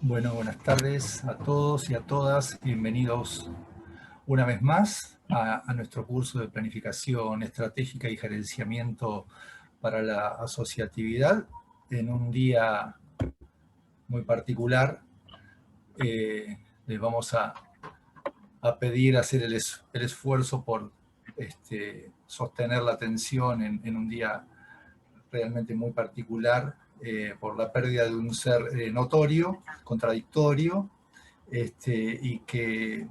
Bueno, buenas tardes a todos y a todas. Bienvenidos una vez más a nuestro curso de planificación estratégica y gerenciamiento para la asociatividad en un día muy particular. Les vamos a pedir hacer el esfuerzo por sostener la atención en un día realmente muy particular, por la pérdida de un ser notorio, contradictorio, y que,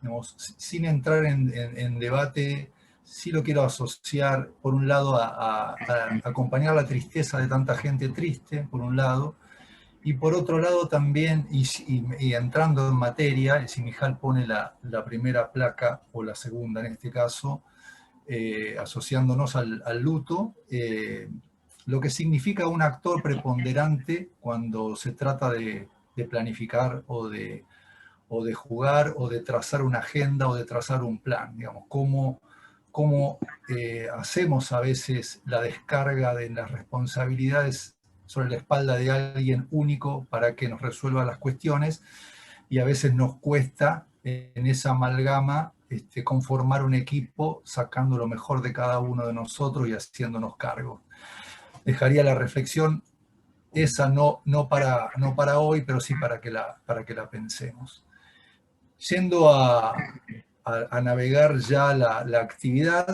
digamos, sin entrar en debate, sí lo quiero asociar, por un lado, a acompañar la tristeza de tanta gente triste, por un lado, y por otro lado también, y entrando en materia, el Sinijal pone la primera placa, o la segunda en este caso, asociándonos al luto, lo que significa un actor preponderante cuando se trata de planificar o de jugar o de trazar una agenda o de trazar un plan, digamos, cómo hacemos a veces la descarga de las responsabilidades sobre la espalda de alguien único para que nos resuelva las cuestiones, y a veces nos cuesta en esa amalgama conformar un equipo sacando lo mejor de cada uno de nosotros y haciéndonos cargo. Dejaría la reflexión esa no para hoy, pero sí para que la pensemos. Yendo a navegar ya la actividad,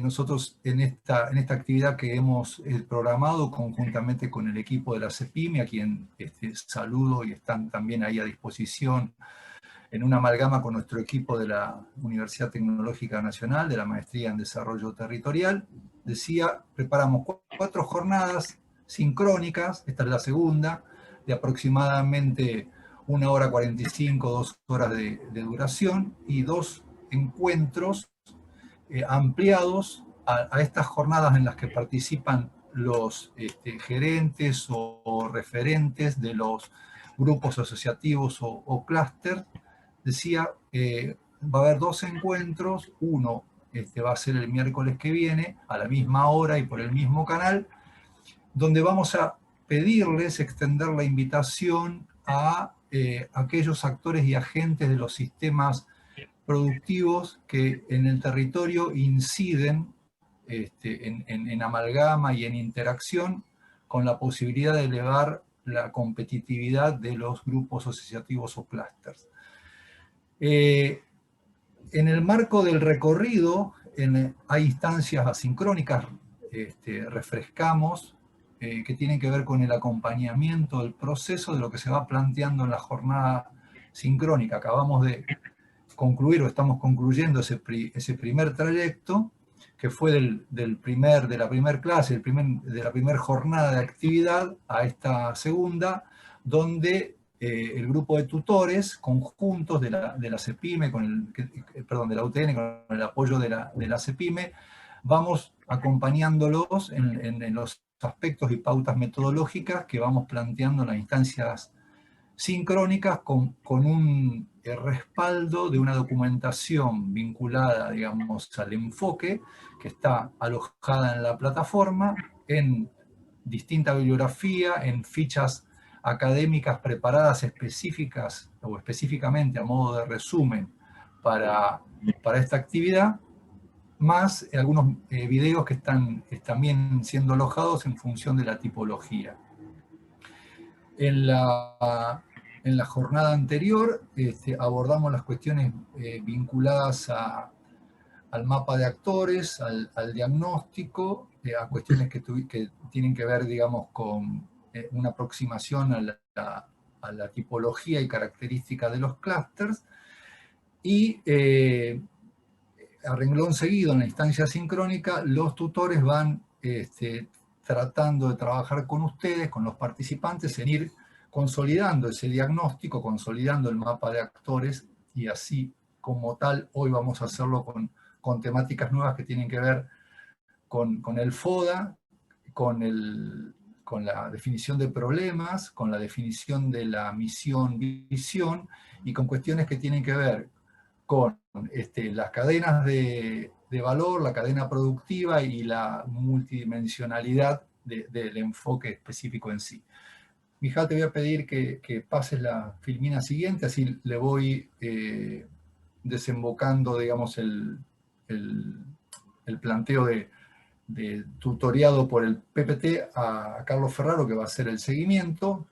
nosotros en esta actividad que hemos programado conjuntamente con el equipo de la CEPIME, a quien saludo y están también ahí a disposición, en una amalgama con nuestro equipo de la Universidad Tecnológica Nacional, de la Maestría en Desarrollo Territorial, decía, preparamos 4 jornadas sincrónicas, esta es la segunda, de aproximadamente 1 hora 45, 2 horas de duración, y 2 encuentros ampliados a estas jornadas en las que participan los gerentes o referentes de los grupos asociativos o clúster. Decía, va a haber 2 encuentros, uno va a ser el miércoles que viene, a la misma hora y por el mismo canal, donde vamos a pedirles extender la invitación a aquellos actores y agentes de los sistemas productivos que en el territorio inciden en amalgama y en interacción con la posibilidad de elevar la competitividad de los grupos asociativos o clústeres. En el marco del recorrido hay instancias asincrónicas, refrescamos, que tienen que ver con el acompañamiento del proceso de lo que se va planteando en la jornada sincrónica. Acabamos de concluir o estamos concluyendo ese primer trayecto, que fue de la primera clase, de la primera jornada de actividad a esta segunda, donde el grupo de tutores conjuntos de la CEPIME, de la UTN, con el apoyo de la CEPIME, vamos acompañándolos en los aspectos y pautas metodológicas que vamos planteando en las instancias sincrónicas, con un respaldo de una documentación vinculada, digamos, al enfoque, que está alojada en la plataforma, en distinta bibliografía, en fichas académicas preparadas específicas o específicamente a modo de resumen para esta actividad, más algunos videos que están también siendo alojados en función de la tipología. En la jornada anterior abordamos las cuestiones vinculadas al mapa de actores, al diagnóstico, a cuestiones que tienen que ver, digamos, con una aproximación a la tipología y característica de los clústeres, y a renglón seguido, en la instancia sincrónica, los tutores van tratando de trabajar con ustedes, con los participantes, en ir consolidando ese diagnóstico, consolidando el mapa de actores, y así como tal, hoy vamos a hacerlo con temáticas nuevas que tienen que ver con el FODA, con la definición de problemas, con la definición de la misión-visión, y con cuestiones que tienen que ver con las cadenas de valor, la cadena productiva y la multidimensionalidad del enfoque específico en sí. Mijal, te voy a pedir que pases la filmina siguiente, así le voy desembocando, digamos, el planteo de tutoriado por el PPT a Carlos Ferraro, que va a hacer el seguimiento.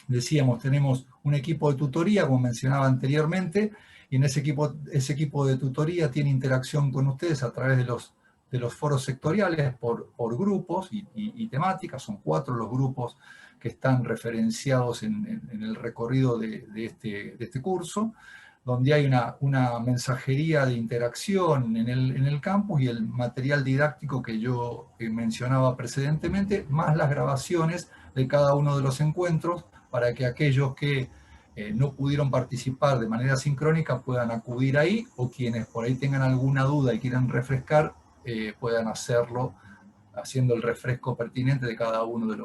Decíamos, tenemos un equipo de tutoría, como mencionaba anteriormente, y en ese equipo de tutoría tiene interacción con ustedes a través de los foros sectoriales por grupos y temáticas. Son 4 los grupos que están referenciados en el recorrido de este curso, donde hay una mensajería de interacción en el campus y el material didáctico que yo mencionaba precedentemente, más las grabaciones de cada uno de los encuentros, para que aquellos que no pudieron participar de manera sincrónica puedan acudir ahí, o quienes por ahí tengan alguna duda y quieran refrescar, puedan hacerlo haciendo el refresco pertinente de cada uno de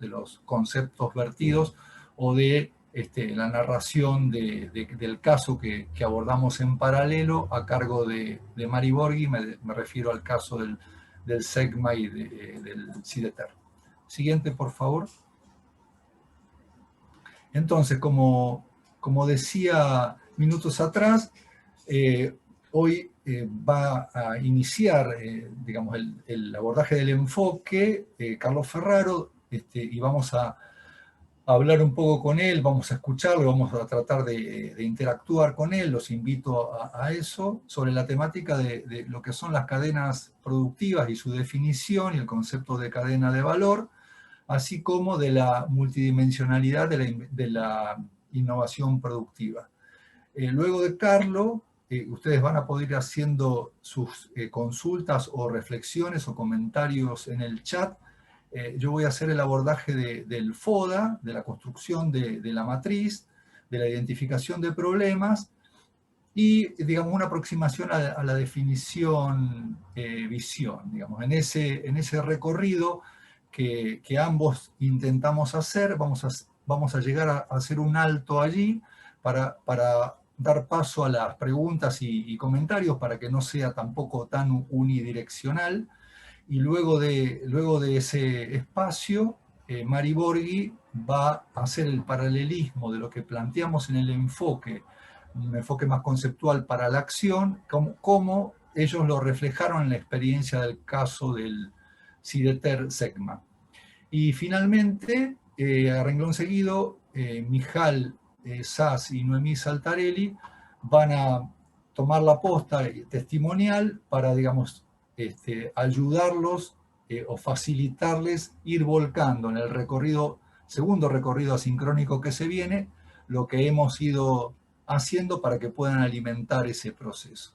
los conceptos vertidos, o de la narración del caso que abordamos en paralelo a cargo de Mari Borghi. Me refiero al caso del SEGMA y del CIDETER. Siguiente, por favor. Entonces, como decía minutos atrás, hoy va a iniciar, digamos, el abordaje del enfoque Carlos Ferraro, y vamos a hablar un poco con él, vamos a escucharlo, vamos a tratar de interactuar con él. Los invito a eso, sobre la temática de lo que son las cadenas productivas y su definición y el concepto de cadena de valor, así como de la multidimensionalidad de la innovación productiva. Luego de Carlos, ustedes van a poder ir haciendo sus consultas o reflexiones o comentarios en el chat. Yo voy a hacer el abordaje del FODA, de la construcción de la matriz, de la identificación de problemas y, digamos, una aproximación a la definición visión. Digamos, en ese recorrido que ambos intentamos hacer, vamos a llegar a hacer un alto allí para dar paso a las preguntas y comentarios, para que no sea tampoco tan unidireccional. Y luego de ese espacio, Mari Borghi va a hacer el paralelismo de lo que planteamos en el enfoque, un enfoque más conceptual para la acción, como ellos lo reflejaron en la experiencia del caso del CIDETER SEGMA. Y finalmente, a renglón seguido, Mijal Sass y Noemí Saltarelli van a tomar la posta testimonial para, digamos, ayudarlos o facilitarles ir volcando en el segundo recorrido asincrónico que se viene, lo que hemos ido haciendo para que puedan alimentar ese proceso.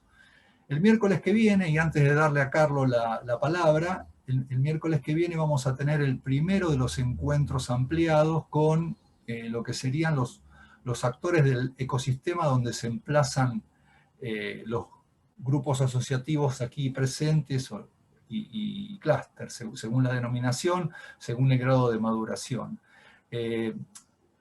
El miércoles que viene, y antes de darle a Carlos la palabra, el miércoles que viene vamos a tener el primero de los encuentros ampliados con lo que serían los actores del ecosistema donde se emplazan los grupos asociativos aquí presentes y clústeres, según la denominación, según el grado de maduración.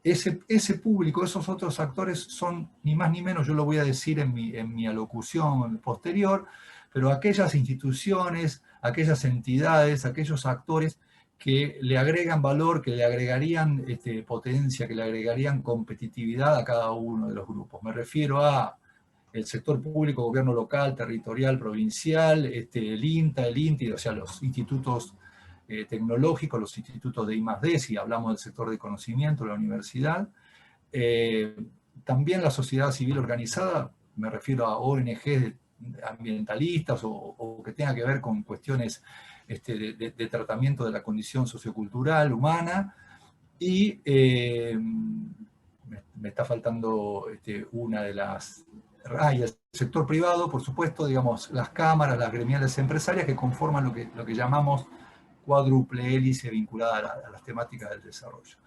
Ese público, esos otros actores son ni más ni menos, yo lo voy a decir en mi alocución posterior, pero aquellas instituciones, aquellas entidades, aquellos actores que le agregan valor, que le agregarían potencia, que le agregarían competitividad a cada uno de los grupos. Me refiero a el sector público, gobierno local, territorial, provincial, el INTA, el INTI, o sea, los institutos tecnológicos, los institutos de I+D, si hablamos del sector de conocimiento, la universidad. También la sociedad civil organizada, me refiero a ONGs ambientalistas o que tenga que ver con cuestiones de tratamiento de la condición sociocultural humana. Y me está faltando una de las... y el sector privado, por supuesto, digamos, las cámaras, las gremiales empresarias que conforman lo que llamamos cuádruple hélice vinculada a las temáticas del desarrollo.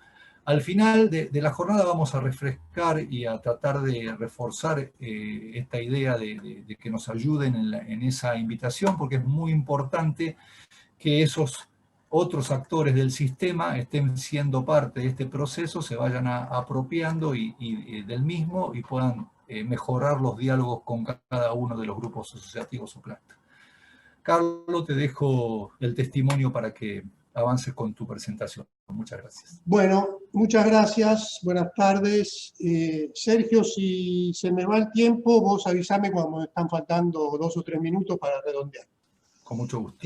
Al final de la jornada vamos a refrescar y a tratar de reforzar esta idea de que nos ayuden en esa invitación, porque es muy importante que esos otros actores del sistema estén siendo parte de este proceso, se vayan apropiando del mismo y puedan mejorar los diálogos con cada uno de los grupos asociativos o clústeres. Carlos, te dejo el testimonio para que avances con tu presentación. Muchas gracias. Bueno, muchas gracias, buenas tardes. Sergio, si se me va el tiempo, vos avísame cuando me están faltando 2 o 3 minutos para redondear. Con mucho gusto.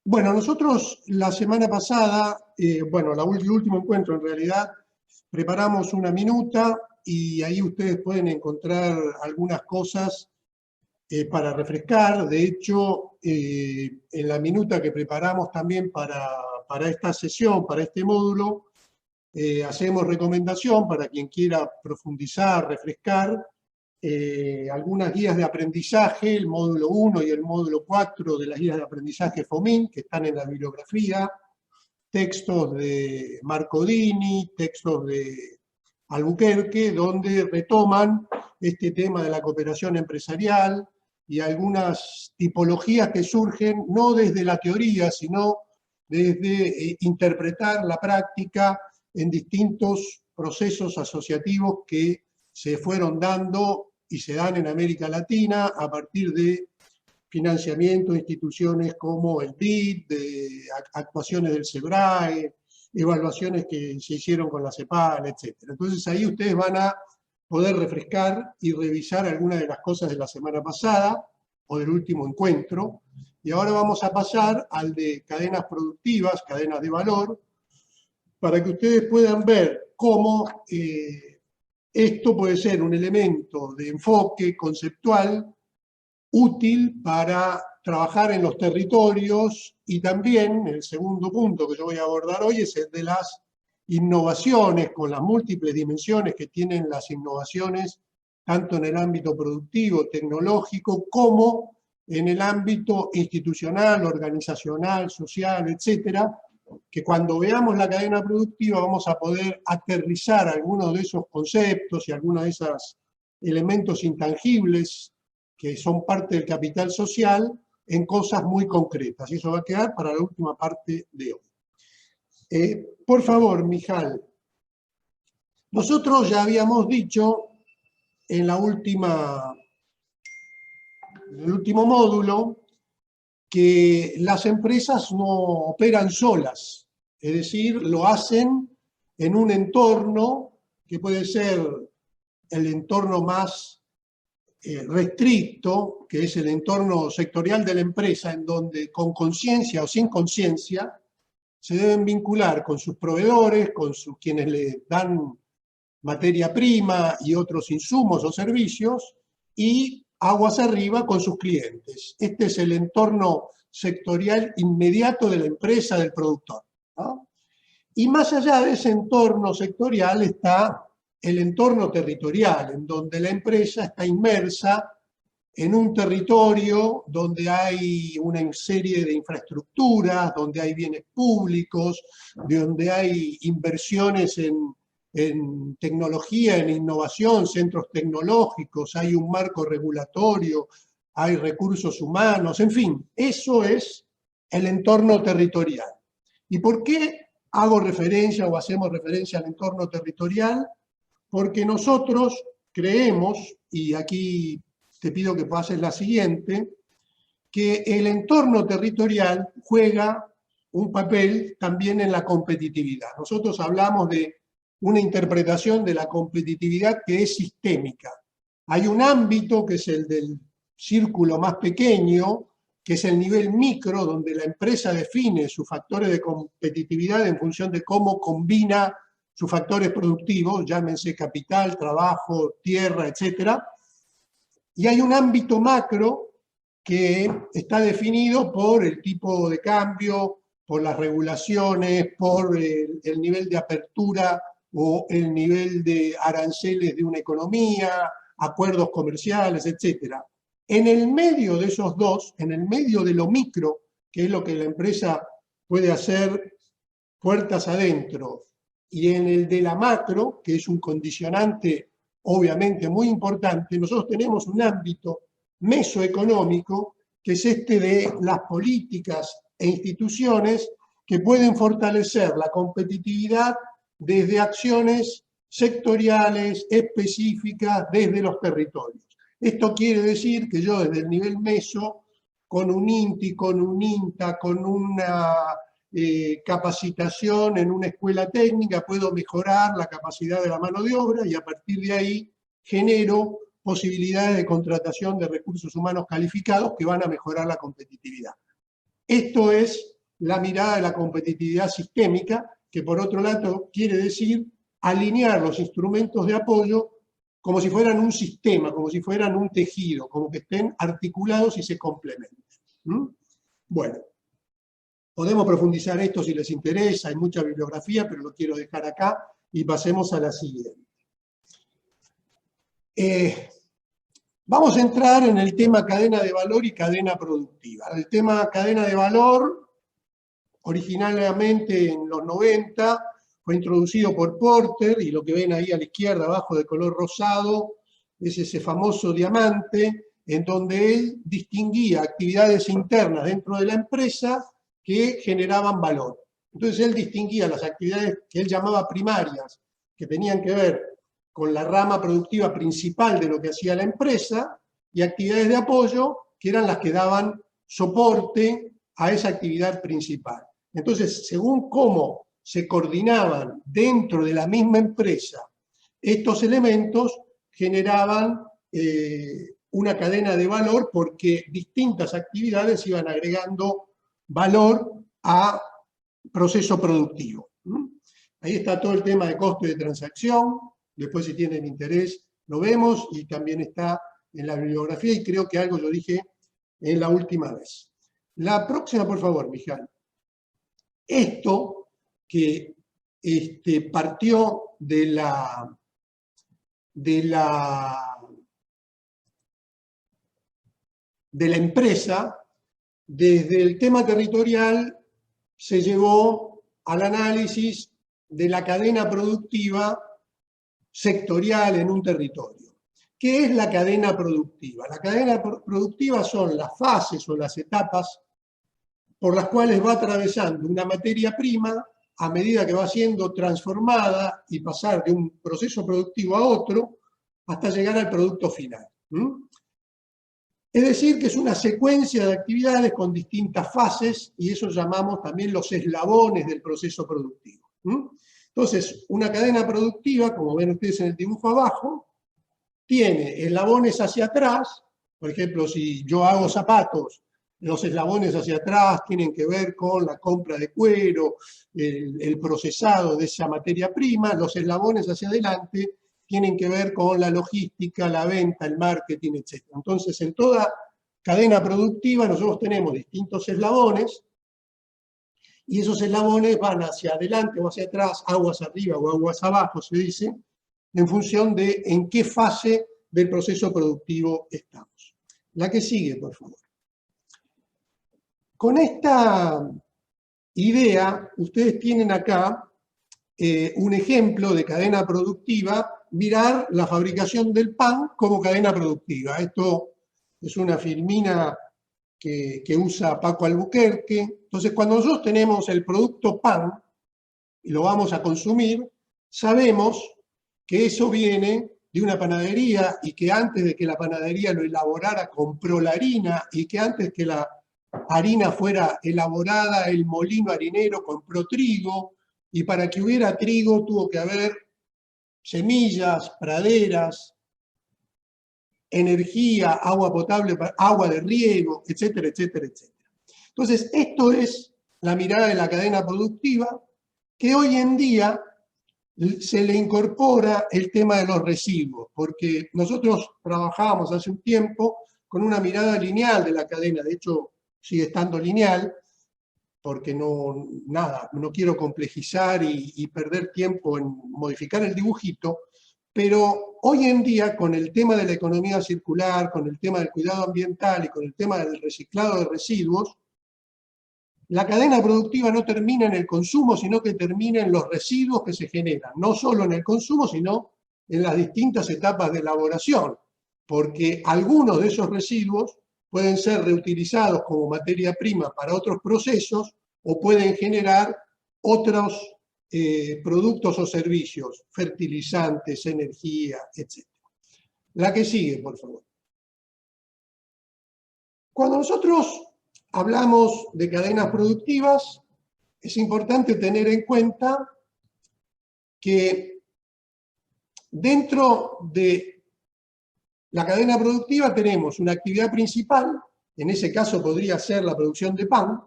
Bueno, nosotros la semana pasada, bueno, el último encuentro en realidad, preparamos una minuta y ahí ustedes pueden encontrar algunas cosas para refrescar. De hecho, en la minuta que preparamos también para esta sesión, para este módulo, hacemos recomendación para quien quiera profundizar, refrescar, algunas guías de aprendizaje, el módulo 1 y el módulo 4 de las guías de aprendizaje FOMIN, que están en la bibliografía, textos de Marcodini, textos de Albuquerque, donde retoman este tema de la cooperación empresarial y algunas tipologías que surgen no desde la teoría, sino desde interpretar la práctica en distintos procesos asociativos que se fueron dando y se dan en América Latina a partir de financiamiento de instituciones como el BID, de actuaciones del SEBRAE, evaluaciones que se hicieron con la CEPAL, etc. Entonces ahí ustedes van a poder refrescar y revisar algunas de las cosas de la semana pasada o del último encuentro. Y ahora vamos a pasar al de cadenas productivas, cadenas de valor, para que ustedes puedan ver cómo esto puede ser un elemento de enfoque conceptual útil para trabajar en los territorios y también el segundo punto que yo voy a abordar hoy es el de las innovaciones, con las múltiples dimensiones que tienen las innovaciones, tanto en el ámbito productivo, tecnológico, como en el ámbito institucional, organizacional, social, etcétera, que cuando veamos la cadena productiva vamos a poder aterrizar algunos de esos conceptos y algunos de esos elementos intangibles que son parte del capital social en cosas muy concretas. Y eso va a quedar para la última parte de hoy. Por favor, Mijal. Nosotros ya habíamos dicho en el último módulo que las empresas no operan solas, es decir, lo hacen en un entorno que puede ser el entorno más restricto, que es el entorno sectorial de la empresa, en donde con conciencia o sin conciencia se deben vincular con sus proveedores, con quienes le dan materia prima y otros insumos o servicios, y aguas arriba con sus clientes. Este es el entorno sectorial inmediato de la empresa, del productor, ¿no? Y más allá de ese entorno sectorial está el entorno territorial, en donde la empresa está inmersa en un territorio donde hay una serie de infraestructuras, donde hay bienes públicos, donde hay inversiones en tecnología, en innovación, centros tecnológicos, hay un marco regulatorio, hay recursos humanos, en fin, eso es el entorno territorial. ¿Y por qué hago referencia o hacemos referencia al entorno territorial? Porque nosotros creemos, y aquí te pido que pases la siguiente, que el entorno territorial juega un papel también en la competitividad. Nosotros hablamos de una interpretación de la competitividad que es sistémica. Hay un ámbito que es el del círculo más pequeño, que es el nivel micro, donde la empresa define sus factores de competitividad en función de cómo combina sus factores productivos, llámense capital, trabajo, tierra, etc. Y hay un ámbito macro que está definido por el tipo de cambio, por las regulaciones, por el nivel de apertura o el nivel de aranceles de una economía, acuerdos comerciales, etc. En el medio de esos dos, en el medio de lo micro, que es lo que la empresa puede hacer puertas adentro, y en el de la macro, que es un condicionante obviamente muy importante, nosotros tenemos un ámbito mesoeconómico, que es este de las políticas e instituciones que pueden fortalecer la competitividad desde acciones sectoriales, específicas, desde los territorios. Esto quiere decir que yo desde el nivel meso, con un INTI, con un INTA, con una capacitación en una escuela técnica, puedo mejorar la capacidad de la mano de obra y a partir de ahí genero posibilidades de contratación de recursos humanos calificados que van a mejorar la competitividad. Esto es la mirada de la competitividad sistémica, que por otro lado quiere decir alinear los instrumentos de apoyo como si fueran un sistema, como si fueran un tejido, como que estén articulados y se complementen. Bueno, podemos profundizar esto si les interesa, hay mucha bibliografía, pero lo quiero dejar acá y pasemos a la siguiente. Vamos a entrar en el tema cadena de valor y cadena productiva. El tema cadena de valor, originalmente en los 90, fue introducido por Porter, y lo que ven ahí a la izquierda, abajo de color rosado, es ese famoso diamante, en donde él distinguía actividades internas dentro de la empresa que generaban valor. Entonces él distinguía las actividades que él llamaba primarias, que tenían que ver con la rama productiva principal de lo que hacía la empresa, y actividades de apoyo, que eran las que daban soporte a esa actividad principal. Entonces, según cómo se coordinaban dentro de la misma empresa estos elementos, generaban una cadena de valor, porque distintas actividades iban agregando valor a proceso productivo. Ahí está todo el tema de costo de transacción, después si tienen interés lo vemos, y también está en la bibliografía, y creo que algo lo dije en la última vez. La próxima, por favor, Mijal. Esto que partió de la empresa, desde el tema territorial se llevó al análisis de la cadena productiva sectorial en un territorio. ¿Qué es la cadena productiva? La cadena productiva son las fases o las etapas por las cuales va atravesando una materia prima a medida que va siendo transformada y pasar de un proceso productivo a otro hasta llegar al producto final. Es decir, que es una secuencia de actividades con distintas fases, y eso llamamos también los eslabones del proceso productivo. Entonces, una cadena productiva, como ven ustedes en el dibujo abajo, tiene eslabones hacia atrás. Por ejemplo, si yo hago zapatos, los eslabones hacia atrás tienen que ver con la compra de cuero, el procesado de esa materia prima. Los eslabones hacia adelante tienen que ver con la logística, la venta, el marketing, etc. Entonces, en toda cadena productiva nosotros tenemos distintos eslabones, y esos eslabones van hacia adelante o hacia atrás, aguas arriba o aguas abajo, se dice, en función de en qué fase del proceso productivo estamos. La que sigue, por favor. Con esta idea, ustedes tienen acá un ejemplo de cadena productiva, mirar la fabricación del pan como cadena productiva. Esto es una filmina que usa Paco Albuquerque. Entonces, cuando nosotros tenemos el producto pan y lo vamos a consumir, sabemos que eso viene de una panadería, y que antes de que la panadería lo elaborara compró la harina, y que antes que la harina fuera elaborada el molino harinero compró trigo, y para que hubiera trigo tuvo que haber semillas, praderas, energía, agua potable, agua de riego, etcétera, etcétera, etcétera. Entonces, esto es la mirada de la cadena productiva, que hoy en día se le incorpora el tema de los residuos, porque nosotros trabajábamos hace un tiempo con una mirada lineal de la cadena. De hecho, sigue estando lineal, porque no quiero complejizar y perder tiempo en modificar el dibujito, pero hoy en día, con el tema de la economía circular, con el tema del cuidado ambiental y con el tema del reciclado de residuos, la cadena productiva no termina en el consumo, sino que termina en los residuos que se generan, no solo en el consumo, sino en las distintas etapas de elaboración, porque algunos de esos residuos pueden ser reutilizados como materia prima para otros procesos, o pueden generar otros productos o servicios, fertilizantes, energía, etc. La que sigue, por favor. Cuando nosotros hablamos de cadenas productivas, es importante tener en cuenta que dentro de la cadena productiva tenemos una actividad principal, en ese caso podría ser la producción de pan,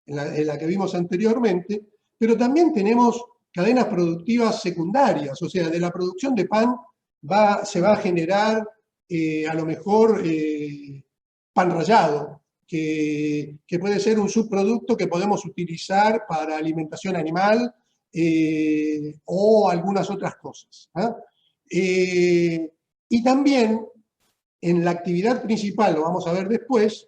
en la que vimos anteriormente, pero también tenemos cadenas productivas secundarias, o sea, de la producción de pan se va a generar a lo mejor pan rallado, que puede ser un subproducto que podemos utilizar para alimentación animal o algunas otras cosas. Y también en la actividad principal, lo vamos a ver después,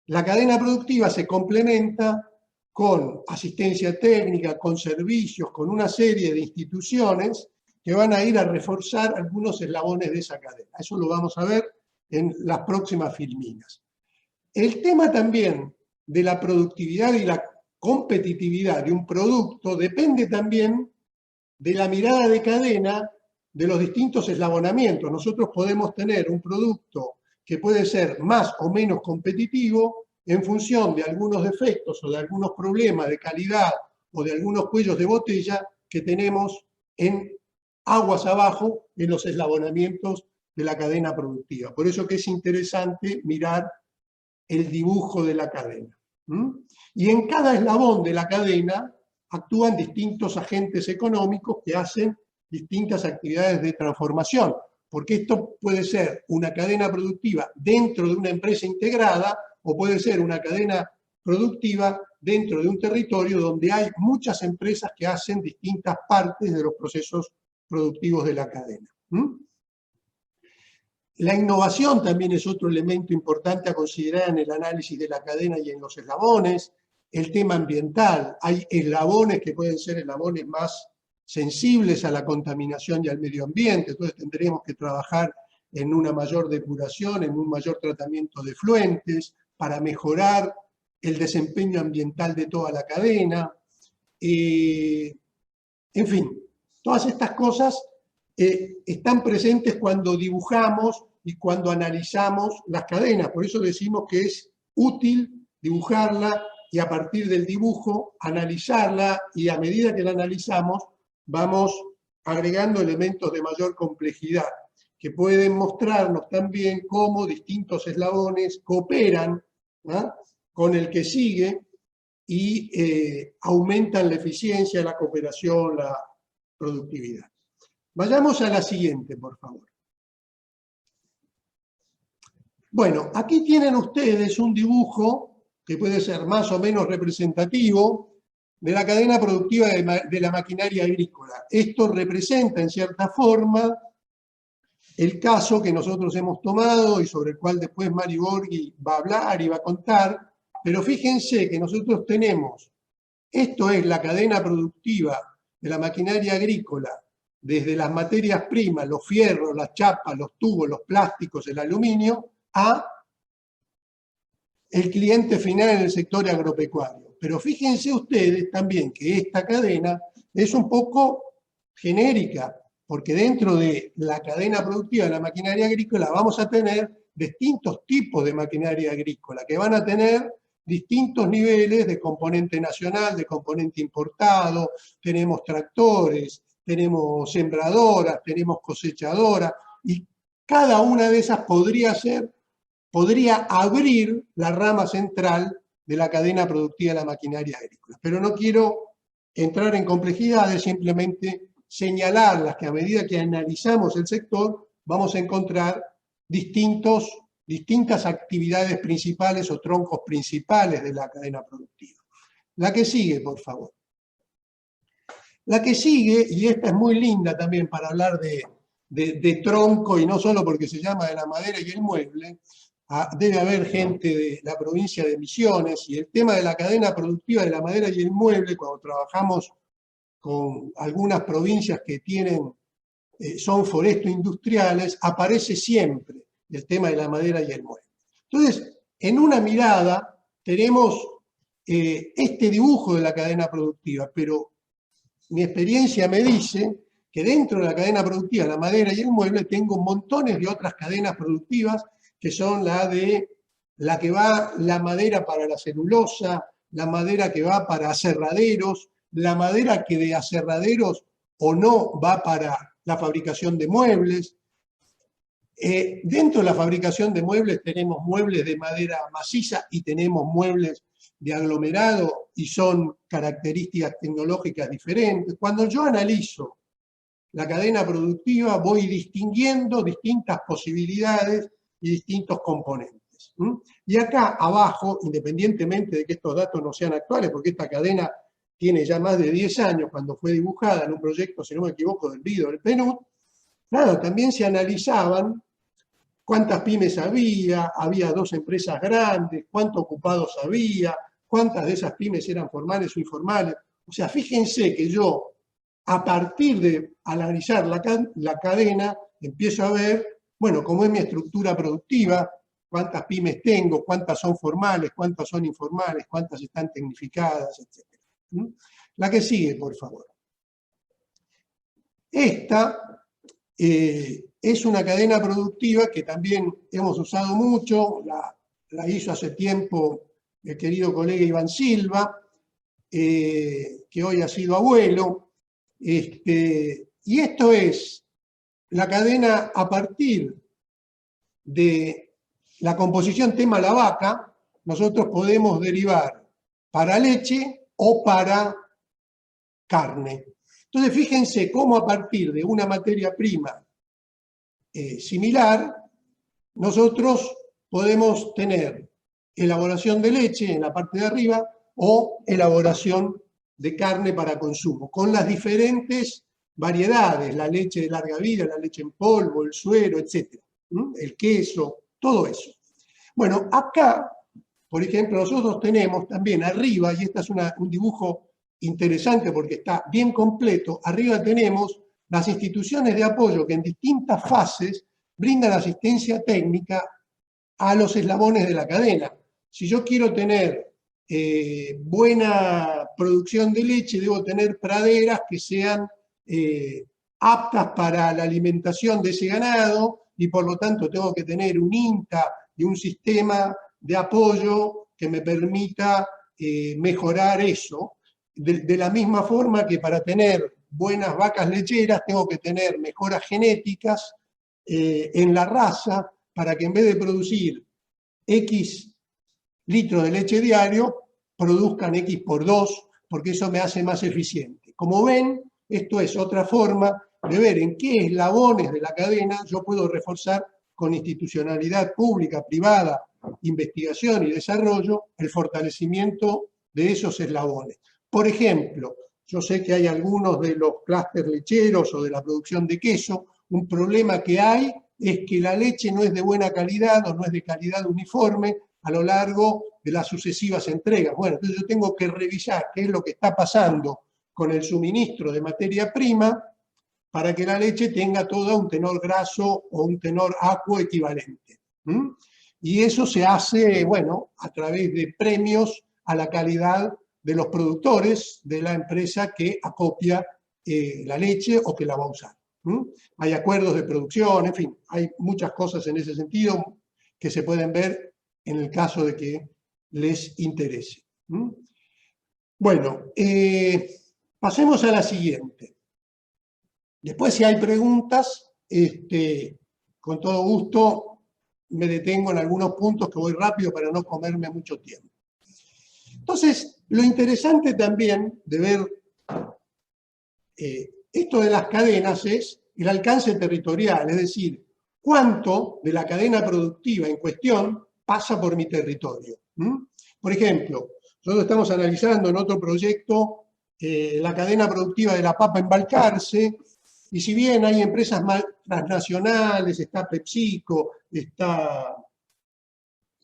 la cadena productiva se complementa con asistencia técnica, con servicios, con una serie de instituciones que van a ir a reforzar algunos eslabones de esa cadena. Eso lo vamos a ver en las próximas filminas. El tema también de la productividad y la competitividad de un producto depende también de la mirada de cadena de los distintos eslabonamientos. Nosotros podemos tener un producto que puede ser más o menos competitivo en función de algunos defectos o de algunos problemas de calidad o de algunos cuellos de botella que tenemos en aguas abajo en los eslabonamientos de la cadena productiva. Por eso que es interesante mirar el dibujo de la cadena. Y en cada eslabón de la cadena actúan distintos agentes económicos que hacen distintas actividades de transformación, porque esto puede ser una cadena productiva dentro de una empresa integrada o puede ser una cadena productiva dentro de un territorio donde hay muchas empresas que hacen distintas partes de los procesos productivos de la cadena. La innovación también es otro elemento importante a considerar en el análisis de la cadena y en los eslabones. El tema ambiental, hay eslabones que pueden ser eslabones más sensibles a la contaminación y al medio ambiente, entonces tendremos que trabajar en una mayor depuración, en un mayor tratamiento de efluentes, para mejorar el desempeño ambiental de toda la cadena. En fin, todas estas cosas están presentes cuando dibujamos y cuando analizamos las cadenas. Por eso decimos que es útil dibujarla y a partir del dibujo analizarla, y a medida que la analizamos vamos agregando elementos de mayor complejidad que pueden mostrarnos también cómo distintos eslabones cooperan con el que sigue y aumentan la eficiencia, la cooperación, la productividad. Vayamos a la siguiente, por favor. Bueno, aquí tienen ustedes un dibujo que puede ser más o menos representativo de la cadena productiva de la maquinaria agrícola. Esto representa, en cierta forma, el caso que nosotros hemos tomado y sobre el cual después Mari Borghi va a hablar y va a contar, pero fíjense que nosotros tenemos, esto es la cadena productiva de la maquinaria agrícola, desde las materias primas, los fierros, las chapas, los tubos, los plásticos, el aluminio, a el cliente final en el sector agropecuario. Pero fíjense ustedes también que esta cadena es un poco genérica, porque dentro de la cadena productiva de la maquinaria agrícola vamos a tener distintos tipos de maquinaria agrícola, que van a tener distintos niveles de componente nacional, de componente importado, tenemos tractores, tenemos sembradoras, tenemos cosechadoras, y cada una de esas podría abrir la rama central de la cadena productiva de la maquinaria agrícola. Pero no quiero entrar en complejidades, simplemente señalarlas, que a medida que analizamos el sector vamos a encontrar distintas actividades principales o troncos principales de la cadena productiva. La que sigue, por favor. La que sigue, y esta es muy linda también para hablar de tronco, y no solo porque se llama de la madera y el mueble, debe haber gente de la provincia de Misiones, y el tema de la cadena productiva de la madera y el mueble, cuando trabajamos con algunas provincias que son foresto-industriales, aparece siempre el tema de la madera y el mueble. Entonces, en una mirada tenemos este dibujo de la cadena productiva, pero mi experiencia me dice que dentro de la cadena productiva, la madera y el mueble, tengo montones de otras cadenas productivas que son la que va la madera para la celulosa, la madera que va para aserraderos, la madera que de aserraderos o no va para la fabricación de muebles. Dentro de la fabricación de muebles tenemos muebles de madera maciza y tenemos muebles de aglomerado y son características tecnológicas diferentes. Cuando yo analizo la cadena productiva voy distinguiendo distintas posibilidades y distintos componentes. Y acá abajo, independientemente de que estos datos no sean actuales, porque esta cadena tiene ya más de 10 años cuando fue dibujada en un proyecto, si no me equivoco, del BIDO del PNUD, claro, también se analizaban cuántas pymes había 2 empresas grandes, cuántos ocupados había, cuántas de esas pymes eran formales o informales. O sea, fíjense que yo, a partir de analizar la cadena, empiezo a ver, bueno, cómo es mi estructura productiva, cuántas pymes tengo, cuántas son formales, cuántas son informales, cuántas están tecnificadas, etc. La que sigue, por favor. Esta es una cadena productiva que también hemos usado mucho, la hizo hace tiempo el querido colega Iván Silva, que hoy ha sido abuelo, y esto es la cadena a partir de la composición tema la vaca, nosotros podemos derivar para leche o para carne. Entonces fíjense cómo a partir de una materia prima similar, nosotros podemos tener elaboración de leche en la parte de arriba o elaboración de carne para consumo, con las diferentes variedades, la leche de larga vida, la leche en polvo, el suero, etc. El queso, todo eso. Bueno, acá, por ejemplo, nosotros tenemos también arriba, y este es un dibujo interesante porque está bien completo, arriba tenemos las instituciones de apoyo que en distintas fases brindan asistencia técnica a los eslabones de la cadena. Si yo quiero tener buena producción de leche, debo tener praderas que sean aptas para la alimentación de ese ganado y por lo tanto tengo que tener un INTA y un sistema de apoyo que me permita mejorar eso. De la misma forma que para tener buenas vacas lecheras tengo que tener mejoras genéticas en la raza para que en vez de producir X litros de leche diario, produzcan X por 2, porque eso me hace más eficiente. Como ven, esto es otra forma de ver en qué eslabones de la cadena yo puedo reforzar con institucionalidad pública, privada, investigación y desarrollo, el fortalecimiento de esos eslabones. Por ejemplo, yo sé que hay algunos de los clústeres lecheros o de la producción de queso, un problema que hay es que la leche no es de buena calidad o no es de calidad uniforme a lo largo de las sucesivas entregas. Bueno, entonces yo tengo que revisar qué es lo que está pasando con el suministro de materia prima para que la leche tenga todo un tenor graso o un tenor acuo equivalente. Y eso se hace, bueno, a través de premios a la calidad de los productores de la empresa que acopia la leche o que la va a usar. Hay acuerdos de producción, en fin, hay muchas cosas en ese sentido que se pueden ver en el caso de que les interese. Bueno, pasemos a la siguiente. Después, si hay preguntas, con todo gusto me detengo en algunos puntos que voy rápido para no comerme mucho tiempo. Entonces, lo interesante también de ver esto de las cadenas es el alcance territorial, es decir, cuánto de la cadena productiva en cuestión pasa por mi territorio. Por ejemplo, nosotros estamos analizando en otro proyecto la cadena productiva de la papa en Balcarce, y si bien hay empresas transnacionales, está PepsiCo, está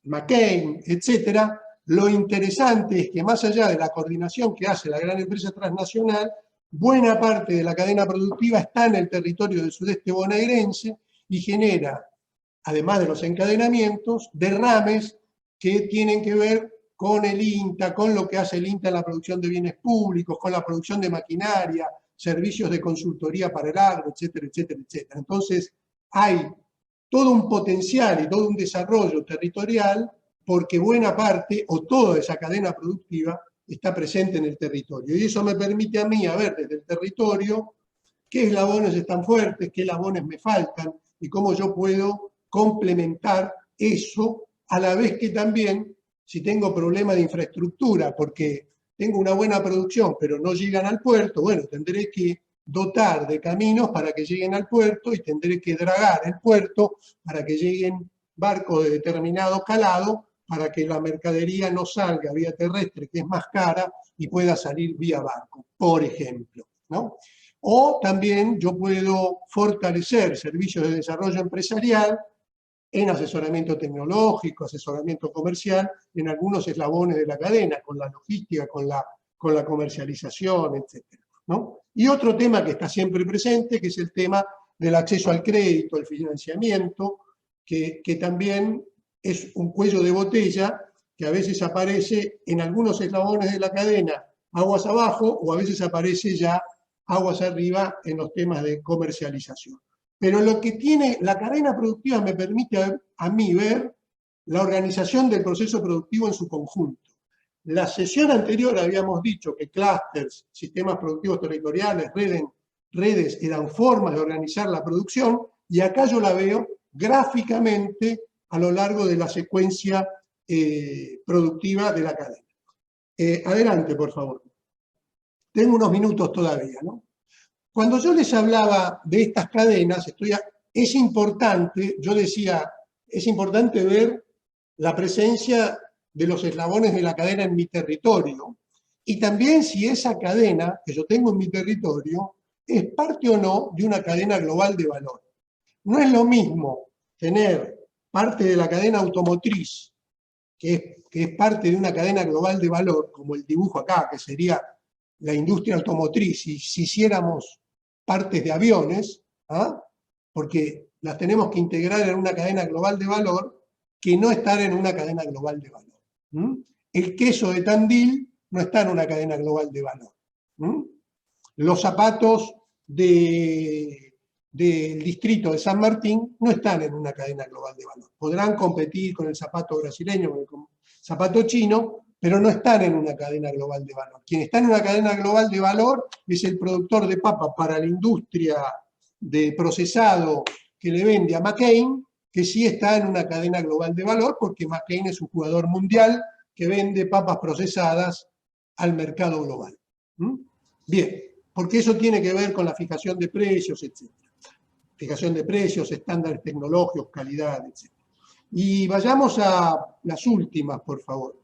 McCain, etcétera, lo interesante es que más allá de la coordinación que hace la gran empresa transnacional, buena parte de la cadena productiva está en el territorio del sudeste bonaerense y genera, además de los encadenamientos, derrames que tienen que ver con el INTA, con lo que hace el INTA en la producción de bienes públicos, con la producción de maquinaria, servicios de consultoría para el agro, etcétera, etcétera, etcétera. Entonces, hay todo un potencial y todo un desarrollo territorial porque buena parte o toda esa cadena productiva está presente en el territorio. Y eso me permite a mí, a ver desde el territorio, qué eslabones están fuertes, qué eslabones me faltan, y cómo yo puedo complementar eso, a la vez que también, si tengo problemas de infraestructura, porque tengo una buena producción, pero no llegan al puerto, bueno, tendré que dotar de caminos para que lleguen al puerto y tendré que dragar el puerto para que lleguen barcos de determinado calado para que la mercadería no salga vía terrestre, que es más cara, y pueda salir vía barco, por ejemplo, ¿no? O también yo puedo fortalecer servicios de desarrollo empresarial en asesoramiento tecnológico, asesoramiento comercial, en algunos eslabones de la cadena, con la logística, con la comercialización, etc., ¿no? Y otro tema que está siempre presente, que es el tema del acceso al crédito, el financiamiento, que también es un cuello de botella que a veces aparece en algunos eslabones de la cadena aguas abajo, o a veces aparece ya aguas arriba en los temas de comercialización. Pero lo que tiene la cadena productiva me permite a mí ver la organización del proceso productivo en su conjunto. La sesión anterior habíamos dicho que clústeres, sistemas productivos territoriales, redes eran formas de organizar la producción, y acá yo la veo gráficamente a lo largo de la secuencia productiva de la cadena. Adelante, por favor. Tengo unos minutos todavía, ¿no? Cuando yo les hablaba de estas cadenas, es importante, yo decía, es importante ver la presencia de los eslabones de la cadena en mi territorio, y también si esa cadena que yo tengo en mi territorio es parte o no de una cadena global de valor. No es lo mismo tener parte de la cadena automotriz, que es parte de una cadena global de valor, como el dibujo acá, que sería la industria automotriz, y si hiciéramos partes de aviones, ¿ah? Porque las tenemos que integrar en una cadena global de valor, que no estar en una cadena global de valor. El queso de Tandil no está en una cadena global de valor. Los zapatos del distrito de San Martín no están en una cadena global de valor. Podrán competir con el zapato brasileño, con el zapato chino, pero no están en una cadena global de valor. Quien está en una cadena global de valor es el productor de papa para la industria de procesado que le vende a McCain, que sí está en una cadena global de valor, porque McCain es un jugador mundial que vende papas procesadas al mercado global. Bien, porque eso tiene que ver con la fijación de precios, etc. Fijación de precios, estándares tecnológicos, calidad, etc. Y vayamos a las últimas, por favor.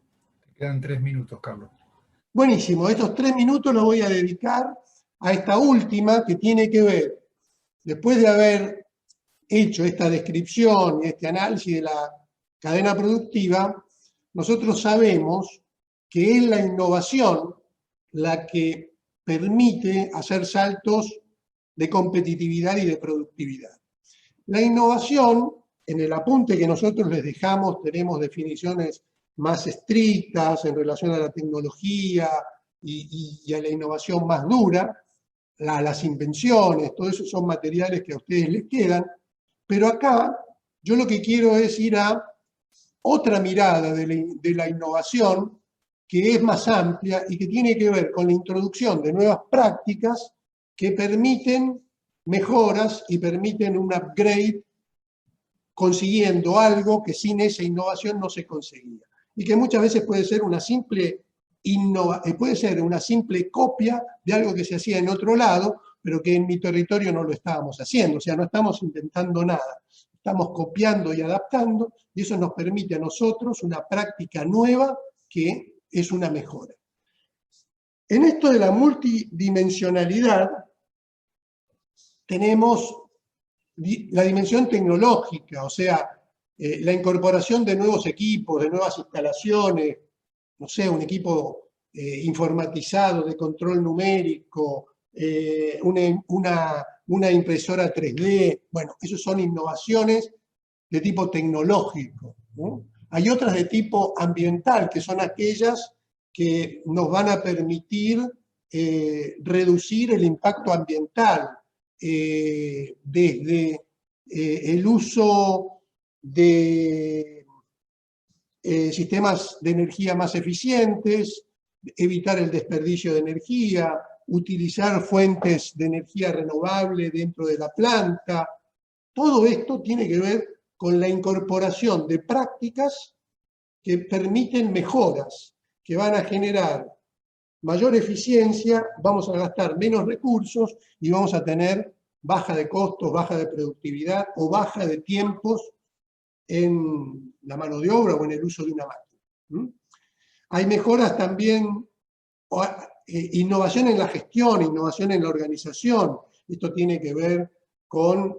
Quedan 3 minutos, Carlos. Buenísimo, estos 3 minutos los voy a dedicar a esta última, que tiene que ver, después de haber hecho esta descripción y este análisis de la cadena productiva, nosotros sabemos que es la innovación la que permite hacer saltos de competitividad y de productividad. La innovación, en el apunte que nosotros les dejamos, tenemos definiciones más estrictas en relación a la tecnología y a la innovación más dura, las invenciones, todo eso son materiales que a ustedes les quedan, pero acá yo lo que quiero es ir a otra mirada de la innovación que es más amplia y que tiene que ver con la introducción de nuevas prácticas que permiten mejoras y permiten un upgrade, consiguiendo algo que sin esa innovación no se conseguía. Y que muchas veces puede ser una simple copia de algo que se hacía en otro lado, pero que en mi territorio no lo estábamos haciendo. O sea, no estamos inventando nada. Estamos copiando y adaptando, y eso nos permite a nosotros una práctica nueva que es una mejora. En esto de la multidimensionalidad tenemos la dimensión tecnológica, o sea, la incorporación de nuevos equipos, de nuevas instalaciones, no sé, un equipo informatizado de control numérico, una impresora 3D, bueno, esas son innovaciones de tipo tecnológico, ¿no? Hay otras de tipo ambiental, que son aquellas que nos van a permitir reducir el impacto ambiental, desde el uso de sistemas de energía más eficientes, evitar el desperdicio de energía, utilizar fuentes de energía renovable dentro de la planta. Todo esto tiene que ver con la incorporación de prácticas que permiten mejoras, que van a generar mayor eficiencia, vamos a gastar menos recursos y vamos a tener baja de costos, baja de productividad o baja de tiempos en la mano de obra o en el uso de una máquina. Hay mejoras también, innovación en la gestión, innovación en la organización. Esto tiene que ver con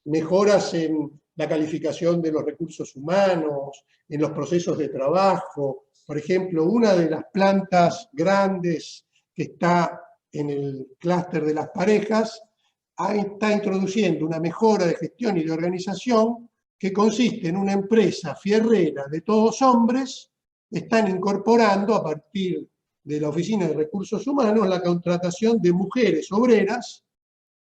mejoras en la calificación de los recursos humanos, en los procesos de trabajo. Por ejemplo, una de las plantas grandes que está en el clúster de las parejas está introduciendo una mejora de gestión y de organización que consiste en una empresa fierrera de todos hombres. Están incorporando a partir de la Oficina de Recursos Humanos la contratación de mujeres obreras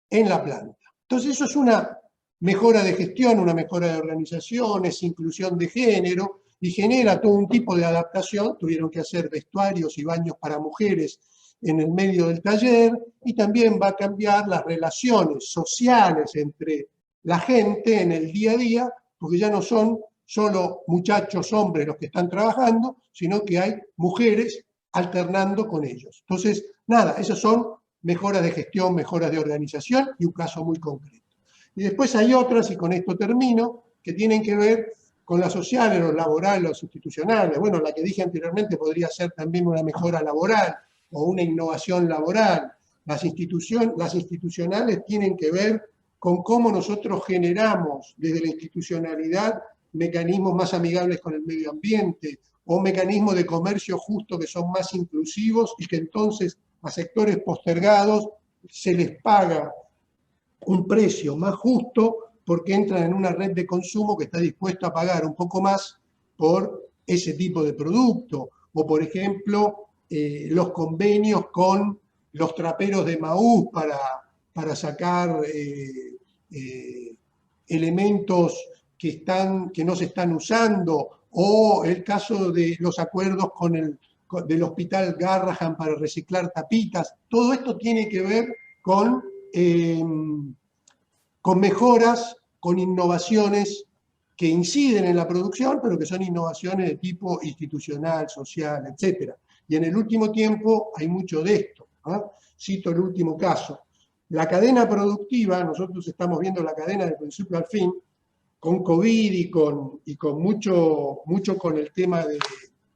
en la planta. Entonces eso es una mejora de gestión, una mejora de organización, es inclusión de género y genera todo un tipo de adaptación. Tuvieron que hacer vestuarios y baños para mujeres en el medio del taller y también va a cambiar las relaciones sociales entre la gente en el día a día, porque ya no son solo muchachos, hombres los que están trabajando, sino que hay mujeres alternando con ellos. Entonces, nada, esas son mejoras de gestión, mejoras de organización y un caso muy concreto. Y después hay otras, y con esto termino, que tienen que ver con las sociales, los laborales, los institucionales. Bueno, la que dije anteriormente podría ser también una mejora laboral o una innovación laboral. Las institucionales tienen que ver con cómo nosotros generamos desde la institucionalidad mecanismos más amigables con el medio ambiente o mecanismos de comercio justo que son más inclusivos y que entonces a sectores postergados se les paga un precio más justo porque entran en una red de consumo que está dispuesto a pagar un poco más por ese tipo de producto. O, por ejemplo, los convenios con los traperos de Maús para sacar elementos que no se están usando, o el caso de los acuerdos del Hospital Garrahan para reciclar tapitas. Todo esto tiene que ver con mejoras, con innovaciones que inciden en la producción, pero que son innovaciones de tipo institucional, social, etc. Y en el último tiempo hay mucho de esto. Cito el último caso. La cadena productiva, nosotros estamos viendo la cadena del principio al fin, con COVID y con mucho con el tema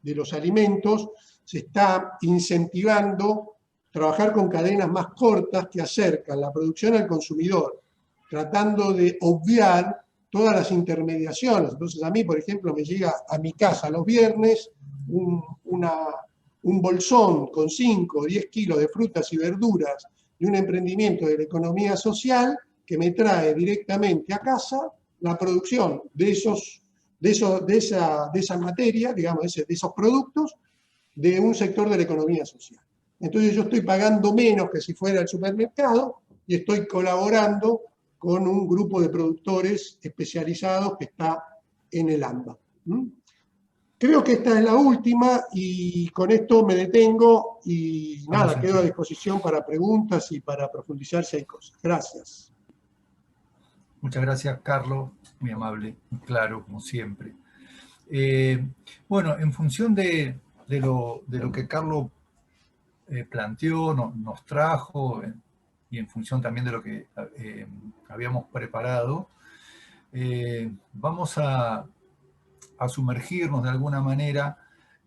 de los alimentos, se está incentivando trabajar con cadenas más cortas que acercan la producción al consumidor, tratando de obviar todas las intermediaciones. Entonces a mí, por ejemplo, me llega a mi casa los viernes un bolsón con 5 o 10 kilos de frutas y verduras de un emprendimiento de la economía social que me trae directamente a casa la producción de esa materia, digamos, de esos productos, de un sector de la economía social. Entonces yo estoy pagando menos que si fuera el supermercado y estoy colaborando con un grupo de productores especializados que está en el AMBA. Creo que esta es la última y con esto me detengo y nada, quedo a disposición para preguntas y para profundizar si hay cosas. Gracias. Muchas gracias, Carlos. Muy amable, muy claro, como siempre. Bueno, en función de lo que Carlos planteó, nos trajo, y en función también de lo que habíamos preparado, vamos a sumergirnos de alguna manera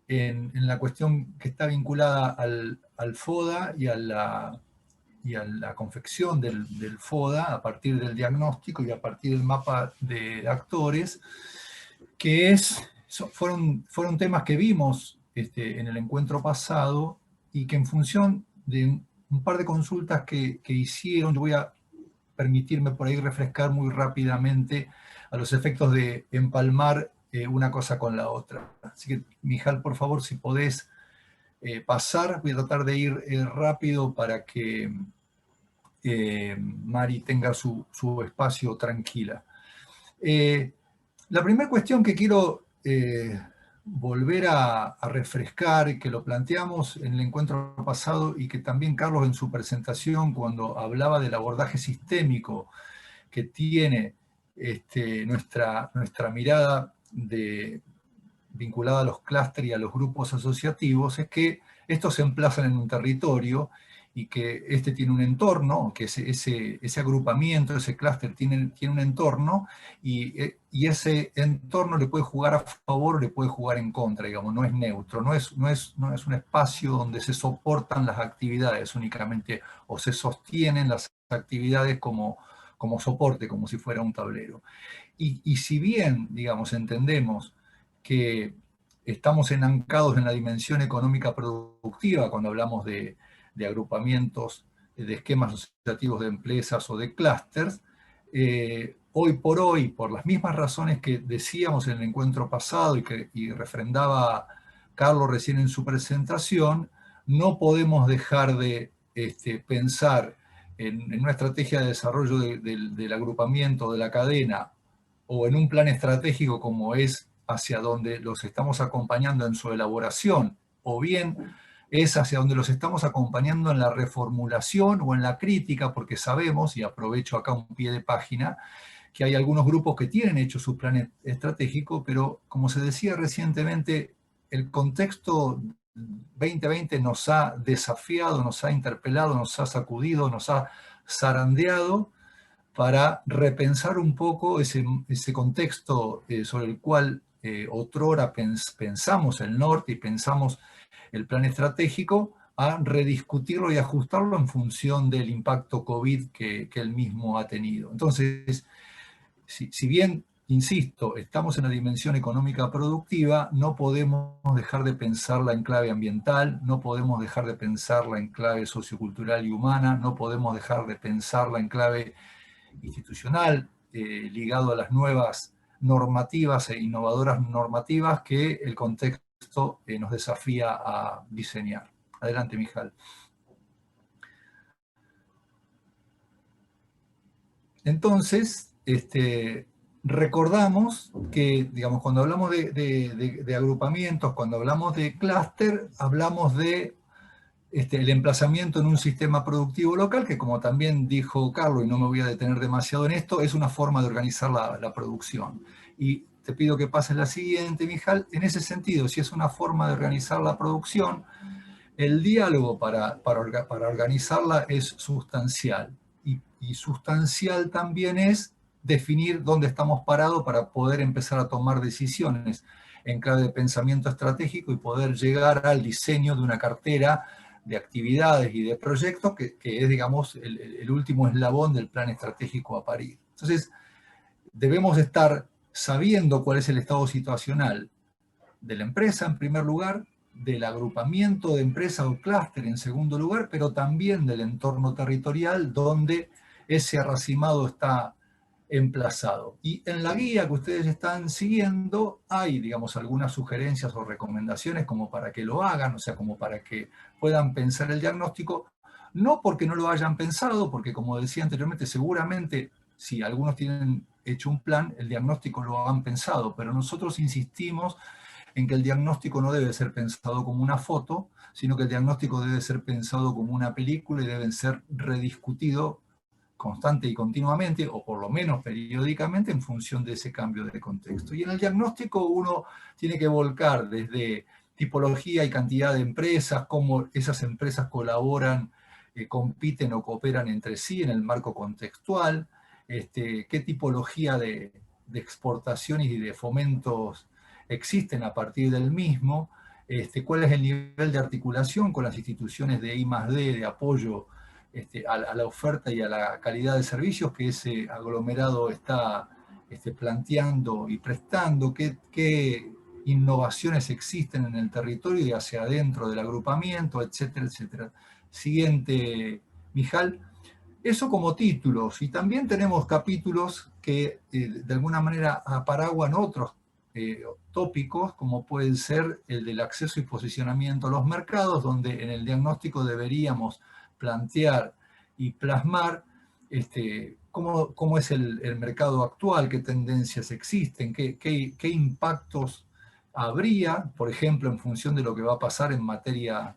en la cuestión que está vinculada al FODA y a la confección del FODA a partir del diagnóstico y a partir del mapa de actores, que fueron temas que vimos en el encuentro pasado y que en función de un par de consultas que hicieron, yo voy a permitirme por ahí refrescar muy rápidamente a los efectos de empalmar una cosa con la otra. Así que, Mijal, por favor, si podés pasar, voy a tratar de ir rápido para que Mari tenga su espacio tranquila. La primera cuestión que quiero volver a refrescar, que lo planteamos en el encuentro pasado y que también Carlos en su presentación, cuando hablaba del abordaje sistémico que tiene nuestra mirada vinculada a los clústeres y a los grupos asociativos, es que estos se emplazan en un territorio y que tiene un entorno, que ese agrupamiento, ese clúster tiene un entorno, y ese entorno le puede jugar a favor o le puede jugar en contra, digamos, no es neutro, no es un espacio donde se soportan las actividades únicamente o se sostienen las actividades como soporte, como si fuera un tablero. Y si bien, digamos, entendemos que estamos enancados en la dimensión económica productiva cuando hablamos de agrupamientos, de esquemas asociativos de empresas o de clústeres, hoy por las mismas razones que decíamos en el encuentro pasado y refrendaba Carlos recién en su presentación, no podemos dejar de pensar en una estrategia de desarrollo del agrupamiento, de la cadena, o en un plan estratégico como es hacia donde los estamos acompañando en su elaboración, o bien es hacia donde los estamos acompañando en la reformulación o en la crítica, porque sabemos, y aprovecho acá un pie de página, que hay algunos grupos que tienen hecho su plan estratégico, pero como se decía recientemente, el contexto 2020 nos ha desafiado, nos ha interpelado, nos ha sacudido, nos ha zarandeado para repensar un poco ese contexto sobre el cual otrora pensamos el norte y pensamos el plan estratégico, a rediscutirlo y ajustarlo en función del impacto COVID que él mismo ha tenido. Entonces, si bien, insisto, estamos en la dimensión económica productiva, no podemos dejar de pensarla en clave ambiental, no podemos dejar de pensarla en clave sociocultural y humana, no podemos dejar de pensarla en clave institucional, ligado a las nuevas normativas e innovadoras normativas que el contexto nos desafía a diseñar. Adelante, Mijal. Entonces, recordamos que, digamos, cuando hablamos de agrupamientos, cuando hablamos de clúster, hablamos de el emplazamiento en un sistema productivo local, que como también dijo Carlos, y no me voy a detener demasiado en esto, es una forma de organizar la producción. Y te pido que pases la siguiente, Mijal. En ese sentido, si es una forma de organizar la producción, el diálogo para organizarla es sustancial. Y sustancial también es definir dónde estamos parados para poder empezar a tomar decisiones en clave de pensamiento estratégico y poder llegar al diseño de una cartera de actividades y de proyectos que es, digamos, el último eslabón del plan estratégico a parir. Entonces, debemos estar sabiendo cuál es el estado situacional de la empresa, en primer lugar, del agrupamiento de empresa o clúster, en segundo lugar, pero también del entorno territorial donde ese arracimado está emplazado. Y en la guía que ustedes están siguiendo hay, digamos, algunas sugerencias o recomendaciones como para que lo hagan, o sea, como para que puedan pensar el diagnóstico, no porque no lo hayan pensado, porque como decía anteriormente, seguramente si algunos tienen hecho un plan, el diagnóstico lo han pensado, pero nosotros insistimos en que el diagnóstico no debe ser pensado como una foto, sino que el diagnóstico debe ser pensado como una película y debe ser rediscutido constante y continuamente, o por lo menos periódicamente, en función de ese cambio de contexto. Y en el diagnóstico uno tiene que volcar desde tipología y cantidad de empresas, cómo esas empresas colaboran, compiten o cooperan entre sí en el marco contextual, qué tipología de exportaciones y de fomentos existen a partir del mismo, cuál es el nivel de articulación con las instituciones de I+D, de apoyo a la oferta y a la calidad de servicios que ese aglomerado está planteando y prestando, qué innovaciones existen en el territorio y hacia adentro del agrupamiento, etcétera, etcétera. Siguiente, Mijal. Eso como títulos, y también tenemos capítulos que de alguna manera aparaguan otros tópicos, como pueden ser el del acceso y posicionamiento a los mercados, donde en el diagnóstico deberíamos plantear y plasmar cómo es el mercado actual, qué tendencias existen, qué impactos habría, por ejemplo, en función de lo que va a pasar en materia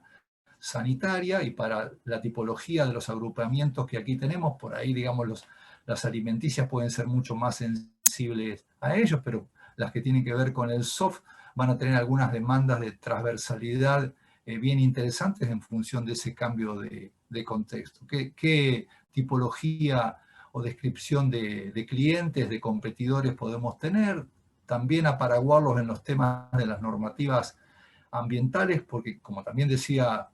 sanitaria y para la tipología de los agrupamientos que aquí tenemos. Por ahí, digamos, las alimenticias pueden ser mucho más sensibles a ellos, pero las que tienen que ver con el soft van a tener algunas demandas de transversalidad bien interesantes en función de ese cambio de contexto. ¿Qué tipología o descripción de clientes, de competidores podemos tener? También aparaguarlos en los temas de las normativas ambientales, porque como también decía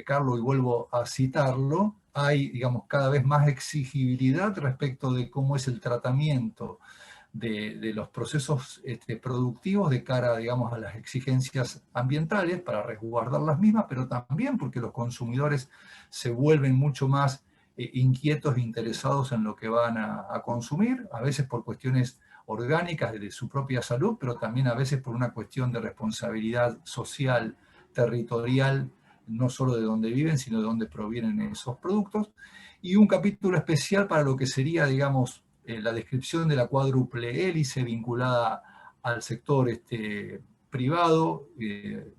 Carlos, y vuelvo a citarlo, hay, digamos, cada vez más exigibilidad respecto de cómo es el tratamiento de los procesos productivos de cara, digamos, a las exigencias ambientales para resguardar las mismas, pero también porque los consumidores se vuelven mucho más inquietos e interesados en lo que van a consumir, a veces por cuestiones orgánicas de su propia salud, pero también a veces por una cuestión de responsabilidad social, territorial, no solo de dónde viven, sino de dónde provienen esos productos. Y un capítulo especial para lo que sería, digamos, la descripción de la cuádruple hélice vinculada al sector privado,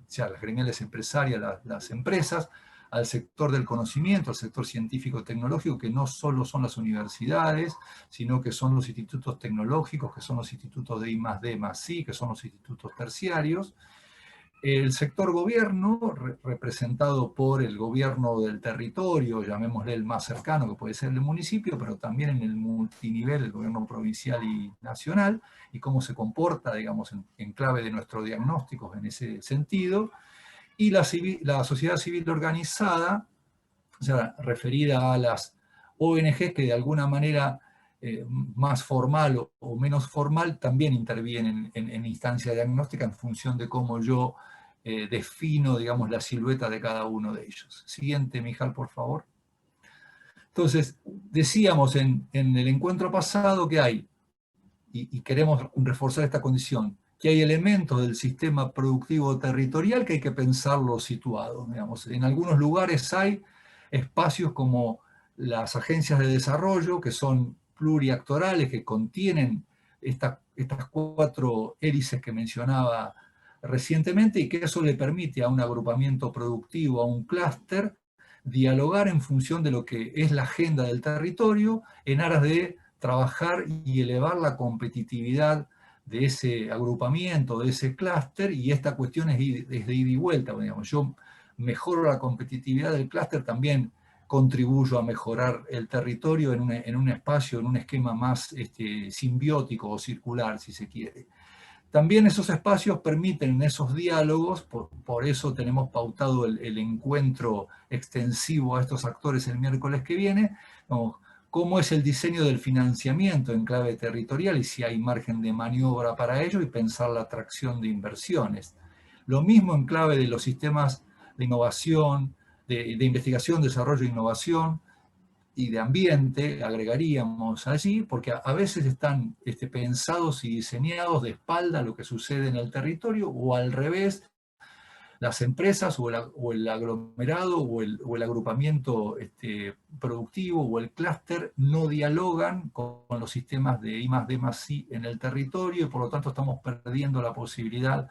sea las gremiales empresarias, las empresas, al sector del conocimiento, al sector científico-tecnológico, que no solo son las universidades, sino que son los institutos tecnológicos, que son los institutos de I+D+I, que son los institutos terciarios. El sector gobierno, representado por el gobierno del territorio, llamémosle el más cercano, que puede ser el municipio, pero también en el multinivel, el gobierno provincial y nacional, y cómo se comporta, digamos, en clave de nuestros diagnósticos en ese sentido. Y la sociedad civil organizada, o sea, referida a las ONGs que de alguna manera más formal o menos formal también intervienen en instancia diagnóstica en función de cómo yo defino, digamos, la silueta de cada uno de ellos. Siguiente, Mijal, por favor. Entonces, decíamos en el encuentro pasado que hay, y queremos reforzar esta condición, que hay elementos del sistema productivo territorial que hay que pensarlos situados. Digamos. En algunos lugares hay espacios como las agencias de desarrollo, que son pluriactorales, que contienen estas 4 hélices que mencionaba recientemente, y que eso le permite a un agrupamiento productivo, a un clúster, dialogar en función de lo que es la agenda del territorio en aras de trabajar y elevar la competitividad de ese agrupamiento, de ese clúster, y esta cuestión es de ida y vuelta. Digamos. Yo mejoro la competitividad del clúster, también contribuyo a mejorar el territorio en un espacio, en un esquema más simbiótico o circular, si se quiere. También esos espacios permiten esos diálogos, por eso tenemos pautado el encuentro extensivo a estos actores el miércoles que viene, cómo es el diseño del financiamiento en clave territorial y si hay margen de maniobra para ello, y pensar la atracción de inversiones. Lo mismo en clave de los sistemas de innovación, de investigación, desarrollo e innovación, y de ambiente, agregaríamos allí, porque a veces están pensados y diseñados de espalda a lo que sucede en el territorio, o al revés, las empresas o el aglomerado o el agrupamiento productivo o el clúster no dialogan con los sistemas de I+D+I en el territorio, y por lo tanto estamos perdiendo la posibilidad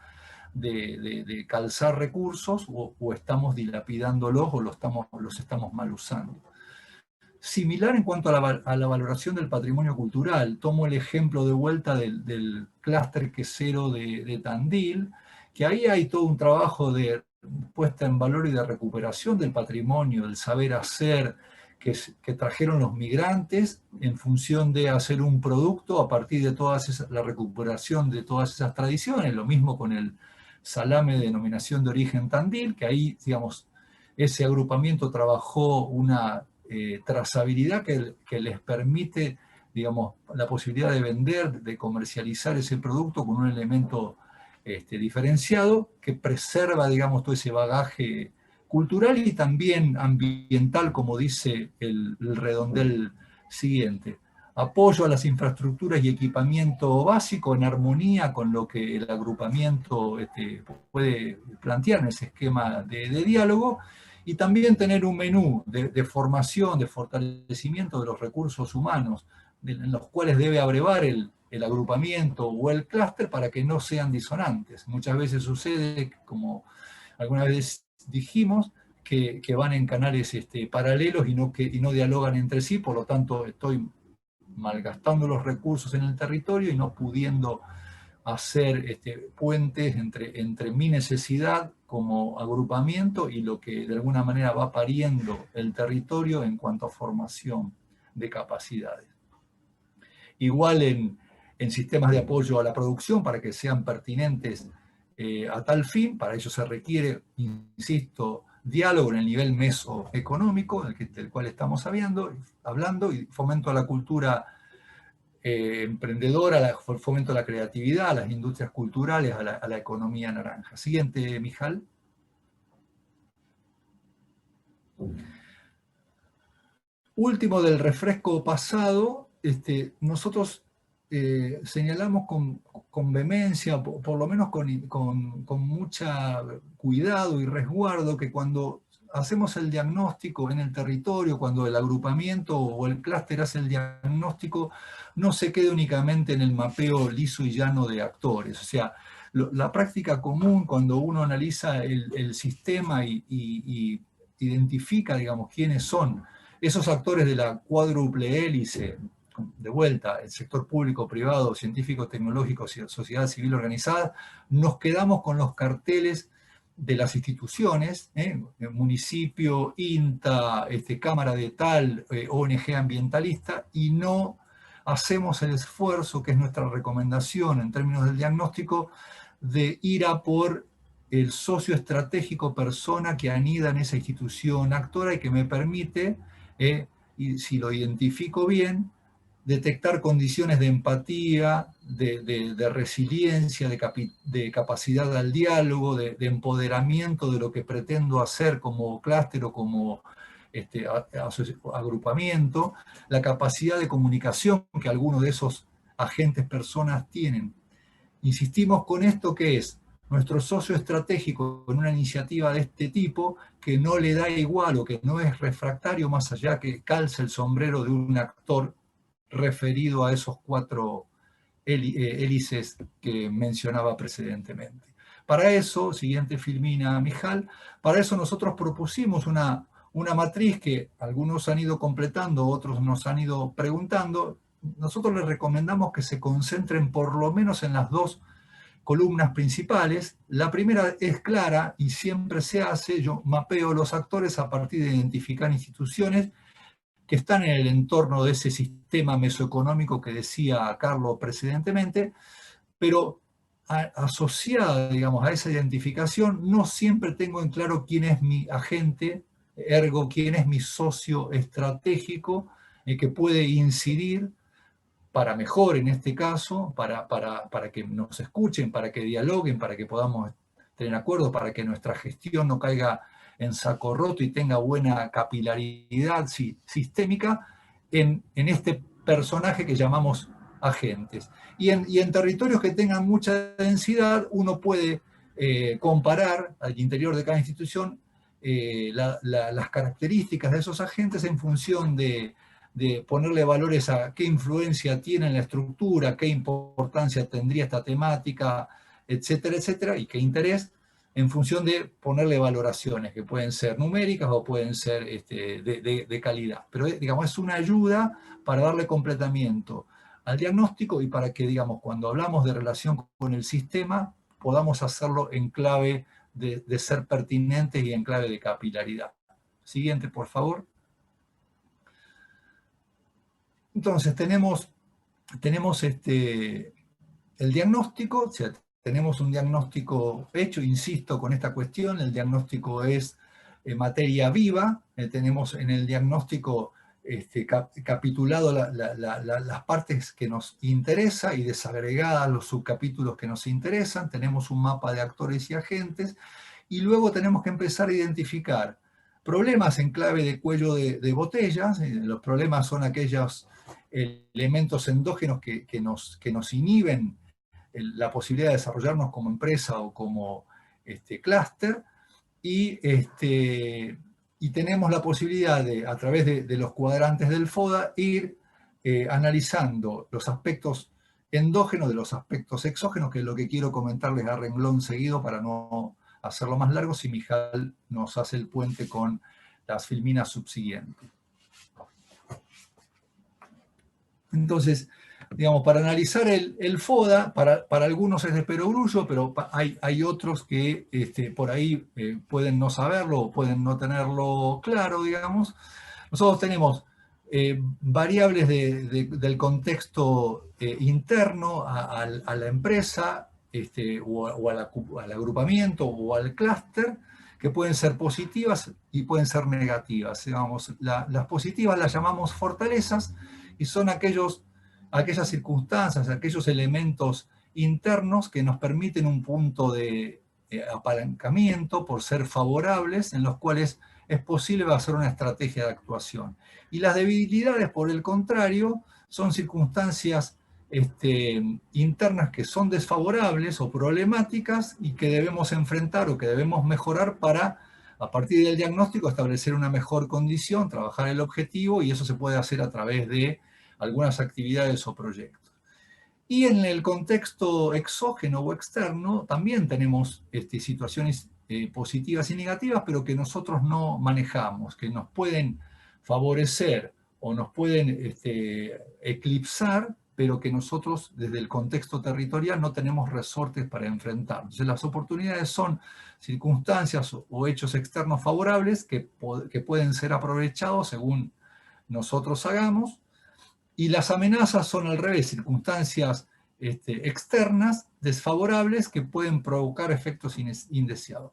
de calzar recursos, o estamos dilapidándolos o los estamos mal usando. Similar en cuanto a la valoración del patrimonio cultural. Tomo el ejemplo de vuelta del clúster quesero de Tandil, que ahí hay todo un trabajo de puesta en valor y de recuperación del patrimonio, del saber hacer que trajeron los migrantes en función de hacer un producto a partir de la recuperación de todas esas tradiciones. Lo mismo con el salame de denominación de origen Tandil, que ahí, digamos, ese agrupamiento trabajó una trazabilidad que les permite, digamos, la posibilidad de vender, de comercializar ese producto con un elemento diferenciado que preserva, digamos, todo ese bagaje cultural y también ambiental, como dice el redondel siguiente. Apoyo a las infraestructuras y equipamiento básico en armonía con lo que el agrupamiento puede plantear en ese esquema de diálogo, Y también tener un menú de formación, de fortalecimiento de los recursos humanos, en los cuales debe abrevar el agrupamiento o el clúster para que no sean disonantes. Muchas veces sucede, como alguna vez dijimos, que van en canales paralelos y no dialogan entre sí, por lo tanto estoy malgastando los recursos en el territorio y no pudiendo hacer puentes entre mi necesidad como agrupamiento y lo que de alguna manera va pariendo el territorio en cuanto a formación de capacidades. Igual en sistemas de apoyo a la producción para que sean pertinentes a tal fin, para ello se requiere, insisto, diálogo en el nivel mesoeconómico, del cual estamos hablando, y fomento a la cultura emprendedora, el fomento a la creatividad, a las industrias culturales, a la economía naranja. Siguiente, Mijal. Último del refresco pasado, nosotros señalamos con vehemencia, por lo menos con mucho cuidado y resguardo, que cuando hacemos el diagnóstico en el territorio, cuando el agrupamiento o el clúster hace el diagnóstico, no se quede únicamente en el mapeo liso y llano de actores. O sea, la práctica común cuando uno analiza el sistema y identifica, digamos, quiénes son esos actores de la cuádruple hélice, de vuelta, el sector público, privado, científico, tecnológico, sociedad civil organizada, nos quedamos con los carteles de las instituciones, municipio, INTA, Cámara de tal, ONG ambientalista, y no hacemos el esfuerzo, que es nuestra recomendación en términos del diagnóstico, de ir a por el socio estratégico, persona que anida en esa institución actora y que me permite, y si lo identifico bien, detectar condiciones de empatía, de resiliencia, de capacidad al diálogo, de empoderamiento de lo que pretendo hacer como clúster o como agrupamiento, la capacidad de comunicación que algunos de esos agentes, personas tienen. Insistimos con esto, que es nuestro socio estratégico en una iniciativa de este tipo, que no le da igual o que no es refractario más allá que calce el sombrero de un actor referido a esos 4 hélices que mencionaba precedentemente. Para eso, siguiente Filmina Mijal, para eso nosotros propusimos una matriz que algunos han ido completando, otros nos han ido preguntando. Nosotros les recomendamos que se concentren por lo menos en las 2 columnas principales. La primera es clara y siempre se hace. Yo mapeo los actores a partir de identificar instituciones que están en el entorno de ese sistema mesoeconómico que decía Carlos precedentemente, pero asociada, digamos, a esa identificación, no siempre tengo en claro quién es mi agente, ergo quién es mi socio estratégico, que puede incidir para mejor en este caso, para que nos escuchen, para que dialoguen, para que podamos tener acuerdos, para que nuestra gestión no caiga en saco roto y tenga buena capilaridad sistémica en este personaje que llamamos agentes. Y en territorios que tengan mucha densidad, uno puede comparar al interior de cada institución las características de esos agentes en función de ponerle valores a qué influencia tiene en la estructura, qué importancia tendría esta temática, etcétera, etcétera, y qué interés, en función de ponerle valoraciones, que pueden ser numéricas o pueden ser de calidad. Pero, digamos, es una ayuda para darle completamiento al diagnóstico y para que, digamos, cuando hablamos de relación con el sistema, podamos hacerlo en clave de ser pertinentes y en clave de capilaridad. Siguiente, por favor. Entonces, tenemos el diagnóstico, o sea, tenemos un diagnóstico hecho, insisto con esta cuestión, el diagnóstico es materia viva, tenemos en el diagnóstico capitulado las partes que nos interesa y desagregadas los subcapítulos que nos interesan, tenemos un mapa de actores y agentes, y luego tenemos que empezar a identificar problemas en clave de cuello de botella. Los problemas son aquellos elementos endógenos que nos inhiben la posibilidad de desarrollarnos como empresa o como clúster, y y tenemos la posibilidad de, a través de los cuadrantes del FODA, ir analizando los aspectos endógenos de los aspectos exógenos, que es lo que quiero comentarles a renglón seguido para no hacerlo más largo, si Mijal nos hace el puente con las filminas subsiguientes. Entonces, digamos, para analizar el FODA, para algunos es de perogrullo, pero hay otros que por ahí pueden no saberlo o pueden no tenerlo claro, digamos. Nosotros tenemos variables del contexto interno a la empresa o al agrupamiento o al clúster, que pueden ser positivas y pueden ser negativas. Digamos, las positivas las llamamos fortalezas y son aquellas circunstancias, aquellos elementos internos que nos permiten un punto de apalancamiento por ser favorables, en los cuales es posible hacer una estrategia de actuación. Y las debilidades, por el contrario, son circunstancias internas que son desfavorables o problemáticas y que debemos enfrentar o que debemos mejorar para, a partir del diagnóstico, establecer una mejor condición, trabajar el objetivo, y eso se puede hacer a través de algunas actividades o proyectos. Y en el contexto exógeno o externo también tenemos situaciones positivas y negativas, pero que nosotros no manejamos, que nos pueden favorecer o nos pueden eclipsar, pero que nosotros desde el contexto territorial no tenemos resortes para enfrentar. Entonces las oportunidades son circunstancias o hechos externos favorables que pueden ser aprovechados según nosotros hagamos, y las amenazas son al revés, circunstancias externas desfavorables que pueden provocar efectos indeseados.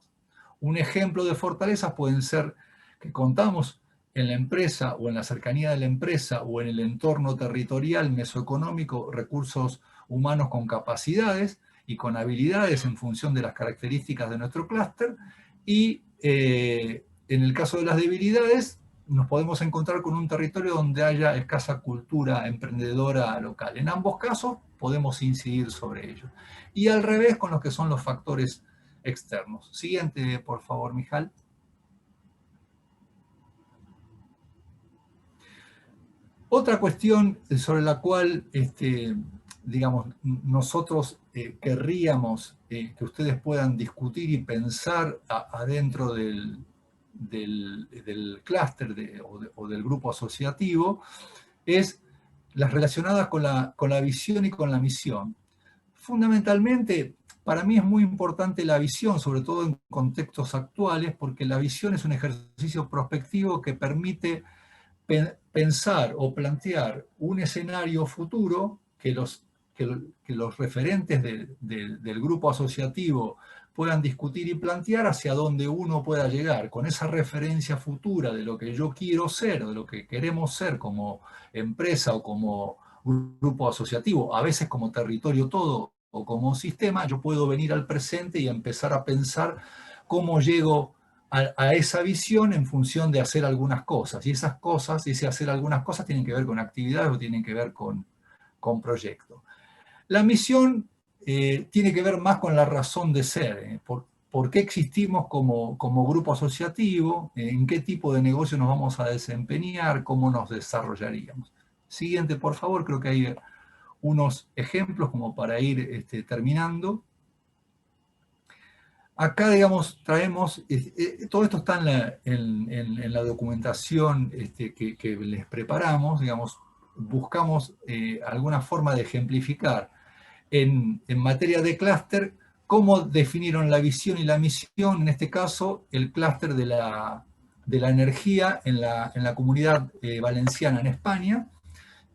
Un ejemplo de fortalezas pueden ser que contamos en la empresa o en la cercanía de la empresa o en el entorno territorial mesoeconómico recursos humanos con capacidades y con habilidades en función de las características de nuestro clúster, y en el caso de las debilidades nos podemos encontrar con un territorio donde haya escasa cultura emprendedora local. En ambos casos podemos incidir sobre ello. Y al revés con lo que son los factores externos. Siguiente, por favor, Mijal. Otra cuestión sobre la cual, digamos, nosotros querríamos que ustedes puedan discutir y pensar adentro del clúster o del grupo asociativo, es las relacionadas con la visión y con la misión. Fundamentalmente, para mí es muy importante la visión, sobre todo en contextos actuales, porque la visión es un ejercicio prospectivo que permite pensar o plantear un escenario futuro que los referentes del grupo asociativo puedan discutir y plantear hacia dónde uno pueda llegar, con esa referencia futura de lo que yo quiero ser, o de lo que queremos ser como empresa o como grupo asociativo, a veces como territorio todo o como sistema. Yo puedo venir al presente y empezar a pensar cómo llego a esa visión en función de hacer algunas cosas. Y esas cosas, ese hacer algunas cosas, tienen que ver con actividades o tienen que ver con proyectos. La misión tiene que ver más con la razón de ser. ¿Por qué existimos como grupo asociativo? ¿En qué tipo de negocio nos vamos a desempeñar? ¿Cómo nos desarrollaríamos? Siguiente, por favor. Creo que hay unos ejemplos como para ir terminando. Acá, digamos, traemos, todo esto está en la documentación que les preparamos, digamos, buscamos alguna forma de ejemplificar en materia de clúster cómo definieron la visión y la misión, en este caso, el clúster de la energía en la comunidad valenciana en España.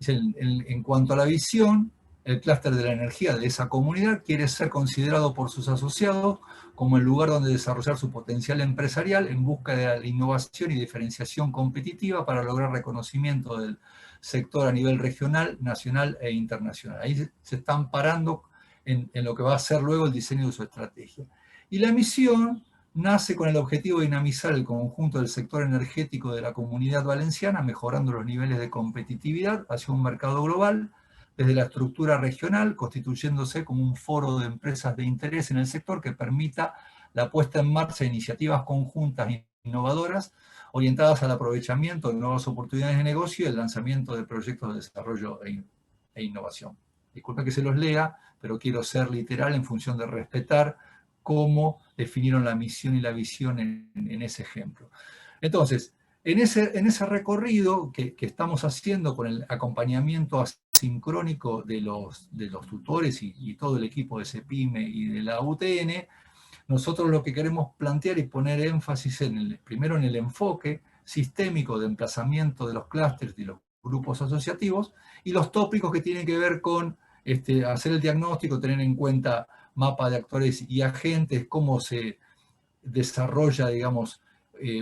En cuanto a la visión, el clúster de la energía de esa comunidad quiere ser considerado por sus asociados como el lugar donde desarrollar su potencial empresarial en busca de la innovación y diferenciación competitiva para lograr reconocimiento del sector a nivel regional, nacional e internacional. Ahí se están parando en lo que va a ser luego el diseño de su estrategia. Y la misión nace con el objetivo de dinamizar el conjunto del sector energético de la comunidad valenciana, mejorando los niveles de competitividad hacia un mercado global, desde la estructura regional, constituyéndose como un foro de empresas de interés en el sector que permita la puesta en marcha de iniciativas conjuntas innovadoras orientadas al aprovechamiento de nuevas oportunidades de negocio y el lanzamiento de proyectos de desarrollo e innovación. Disculpen que se los lea, pero quiero ser literal en función de respetar cómo definieron la misión y la visión en ese ejemplo. Entonces, en ese recorrido que estamos haciendo con el acompañamiento asincrónico de los tutores y todo el equipo de CEPIME y de la UTN, nosotros lo que queremos plantear y poner énfasis primero en el enfoque sistémico de emplazamiento de los clústeres y los grupos asociativos, y los tópicos que tienen que ver con hacer el diagnóstico, tener en cuenta mapa de actores y agentes, cómo se desarrolla, digamos,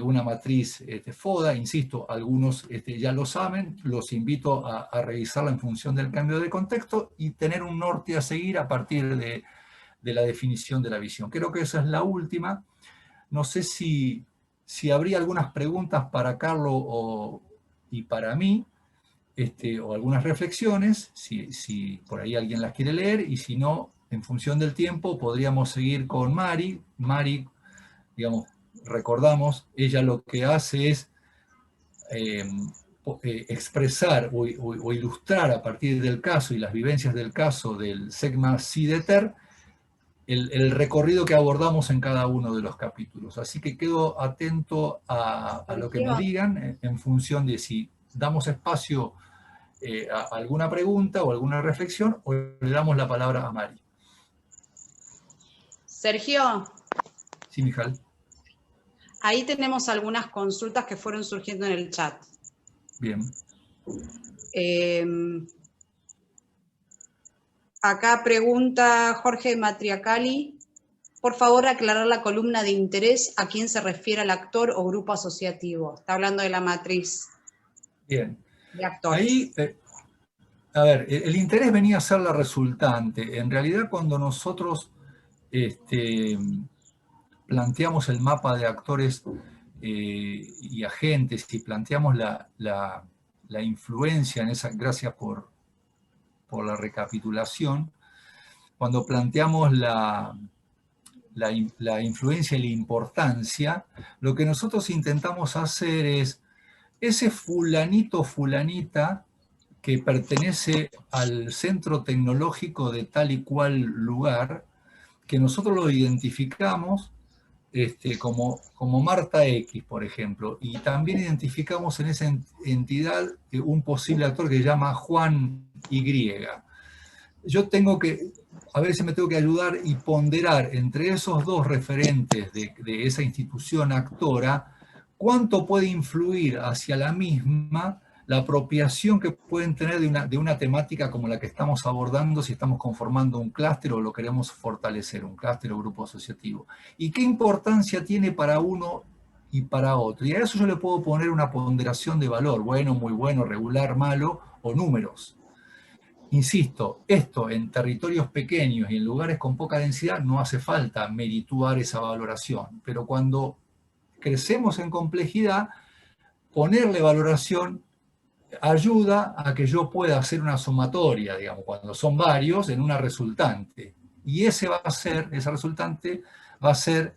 una matriz FODA. Insisto, algunos ya lo saben, los invito a revisarla en función del cambio de contexto y tener un norte a seguir a partir de la definición de la visión. Creo que esa es la última. No sé si habría algunas preguntas para Carlos y para mí, o algunas reflexiones, si por ahí alguien las quiere leer, y si no, en función del tiempo, podríamos seguir con Mari. Mari, digamos, recordamos, ella lo que hace es expresar o ilustrar a partir del caso y las vivencias del caso del SECMA CIDETER el recorrido que abordamos en cada uno de los capítulos. Así que quedo atento a lo que me digan en función de si damos espacio a alguna pregunta o alguna reflexión, o le damos la palabra a Mari. Sergio. Sí, Mijal. Ahí tenemos algunas consultas que fueron surgiendo en el chat. Bien. Acá pregunta Jorge Matriacali, por favor aclarar la columna de interés, ¿a quién se refiere el actor o grupo asociativo? Está hablando de la matriz. Bien. De actores. Ahí, a ver, el interés venía a ser la resultante. En realidad, cuando nosotros planteamos el mapa de actores y agentes y planteamos la influencia en esa, gracias por la recapitulación, cuando planteamos la influencia y la importancia, lo que nosotros intentamos hacer es ese fulanito o fulanita que pertenece al centro tecnológico de tal y cual lugar, que nosotros lo identificamos como Marta X, por ejemplo, y también identificamos en esa entidad un posible actor que se llama Juan Y. Yo a veces me tengo que ayudar y ponderar entre esos dos referentes de esa institución actora, cuánto puede influir hacia la misma la apropiación que pueden tener de una temática como la que estamos abordando, si estamos conformando un clúster o lo queremos fortalecer, un clúster o grupo asociativo. Y qué importancia tiene para uno y para otro. Y a eso yo le puedo poner una ponderación de valor, bueno, muy bueno, regular, malo, o números. Insisto, esto en territorios pequeños y en lugares con poca densidad no hace falta merituar esa valoración, pero cuando crecemos en complejidad, ponerle valoración ayuda a que yo pueda hacer una sumatoria, digamos, cuando son varios, en una resultante. Y esa resultante va a ser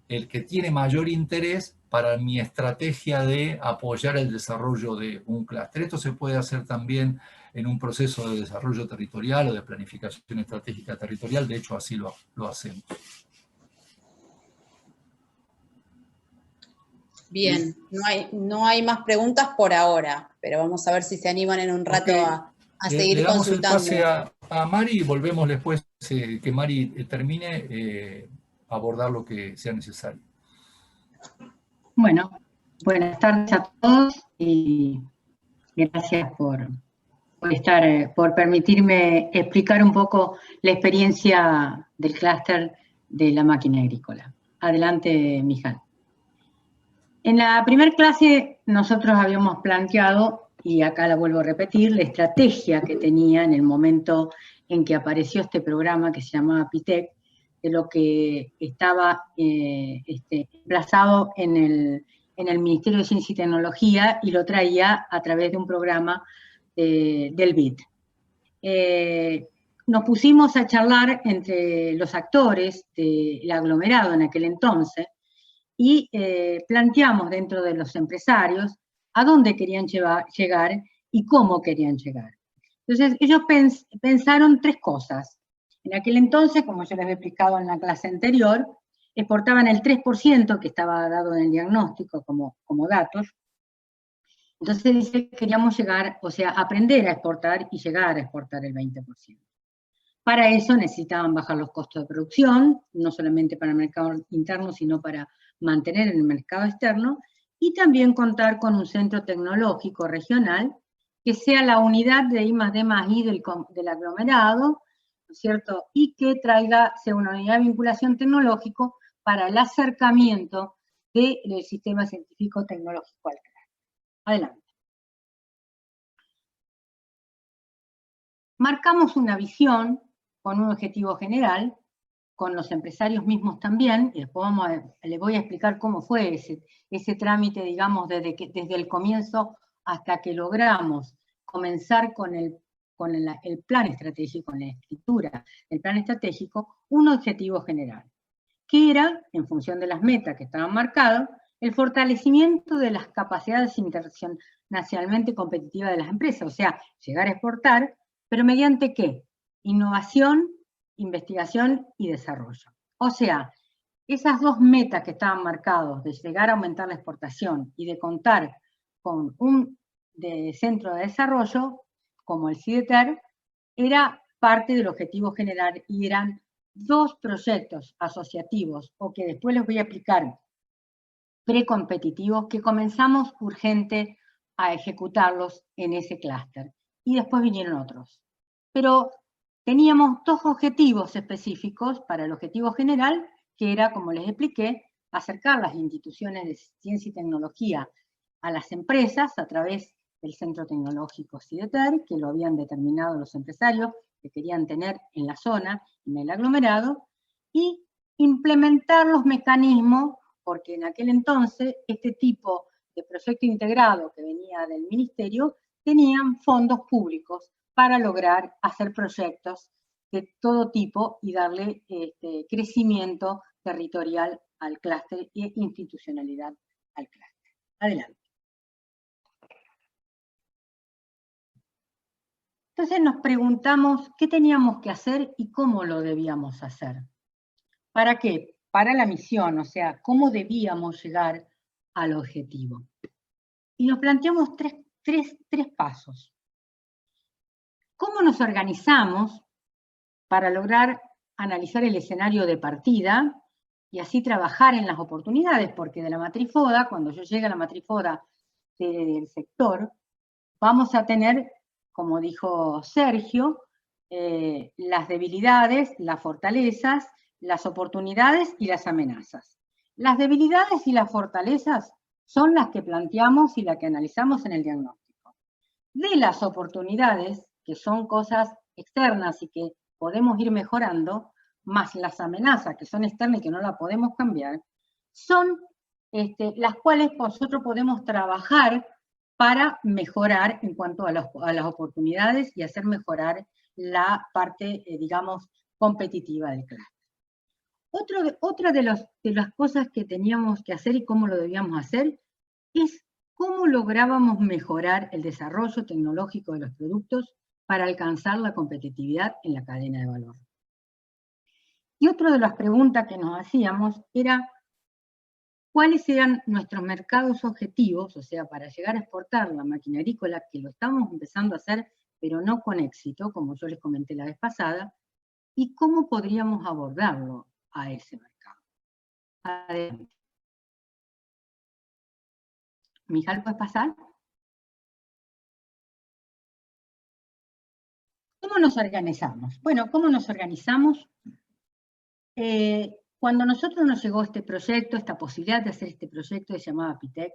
el que tiene mayor interés para mi estrategia de apoyar el desarrollo de un clúster. Esto se puede hacer también en un proceso de desarrollo territorial o de planificación estratégica territorial, de hecho así lo hacemos. Bien, no hay más preguntas por ahora, pero vamos a ver si se animan en un rato a seguir consultando. Le damos el pase a Mari y volvemos después que Mari termine a abordar lo que sea necesario. Bueno, buenas tardes a todos y gracias por permitirme explicar un poco la experiencia del clúster de la máquina agrícola. Adelante, Mijal. En la primera clase nosotros habíamos planteado, y acá la vuelvo a repetir, la estrategia que tenía en el momento en que apareció este programa que se llamaba PITEC, de lo que estaba emplazado en el Ministerio de Ciencia y Tecnología y lo traía a través de un programa del BID. Nos pusimos a charlar entre los actores del aglomerado en aquel entonces y planteamos dentro de los empresarios a dónde querían llegar y cómo querían llegar. Entonces, ellos pensaron tres cosas. En aquel entonces, como yo les había explicado en la clase anterior, exportaban el 3% que estaba dado en el diagnóstico como datos. Entonces dice, queríamos llegar, o sea, aprender a exportar y llegar a exportar el 20%. Para eso necesitaban bajar los costos de producción, no solamente para el mercado interno, sino para mantener en el mercado externo, y también contar con un centro tecnológico regional que sea la unidad de I+D+I del aglomerado, ¿no es cierto? Y que sea una unidad de vinculación tecnológico para el acercamiento del sistema científico-tecnológico al CLASTER. Adelante. Marcamos una visión con un objetivo general, con los empresarios mismos también, y después les voy a explicar cómo fue ese trámite, digamos, desde el comienzo hasta que logramos comenzar con el plan estratégico, con la escritura del plan estratégico, un objetivo general, que era, en función de las metas que estaban marcadas, el fortalecimiento de las capacidades internacionalmente competitivas de las empresas, o sea, llegar a exportar, pero ¿mediante qué? Innovación, investigación y desarrollo. O sea, esas dos metas que estaban marcadas, de llegar a aumentar la exportación y de contar con un centro de desarrollo, como el CIDETER, era parte del objetivo general y eran dos proyectos asociativos, o que después les voy a explicar, precompetitivos, que comenzamos urgente a ejecutarlos en ese clúster. Y después vinieron otros. Pero teníamos dos objetivos específicos para el objetivo general, que era, como les expliqué, acercar las instituciones de ciencia y tecnología a las empresas a través del Centro Tecnológico CIDETER, que lo habían determinado los empresarios que querían tener en la zona, en el aglomerado, y implementar los mecanismos, porque en aquel entonces este tipo de proyecto integrado que venía del ministerio tenían fondos públicos para lograr hacer proyectos de todo tipo y darle crecimiento territorial al clúster e institucionalidad al clúster. Adelante. Entonces nos preguntamos qué teníamos que hacer y cómo lo debíamos hacer. ¿Para qué? Para la misión, o sea, cómo debíamos llegar al objetivo. Y nos planteamos tres pasos. ¿Cómo nos organizamos para lograr analizar el escenario de partida y así trabajar en las oportunidades? Porque de la matriz FODA, cuando yo llegue a la matriz FODA del sector, vamos a tener, como dijo Sergio, las debilidades, las fortalezas, las oportunidades y las amenazas. Las debilidades y las fortalezas son las que planteamos y las que analizamos en el diagnóstico. De las oportunidades, que son cosas externas y que podemos ir mejorando, más las amenazas que son externas y que no las podemos cambiar, son las cuales nosotros podemos trabajar para mejorar en cuanto a las oportunidades y hacer mejorar la parte, digamos, competitiva del clúster. Otra de las cosas que teníamos que hacer y cómo lo debíamos hacer es cómo lográbamos mejorar el desarrollo tecnológico de los productos para alcanzar la competitividad en la cadena de valor. Y otra de las preguntas que nos hacíamos era cuáles eran nuestros mercados objetivos, o sea, para llegar a exportar la máquina agrícola, que lo estamos empezando a hacer, pero no con éxito, como yo les comenté la vez pasada, y cómo podríamos abordarlo a ese mercado. Adelante. Mijal, ¿puedes pasar? ¿Cómo nos organizamos? Bueno, ¿cómo nos organizamos? Cuando a nosotros nos llegó este proyecto, esta posibilidad de hacer este proyecto que se llamaba PITEC,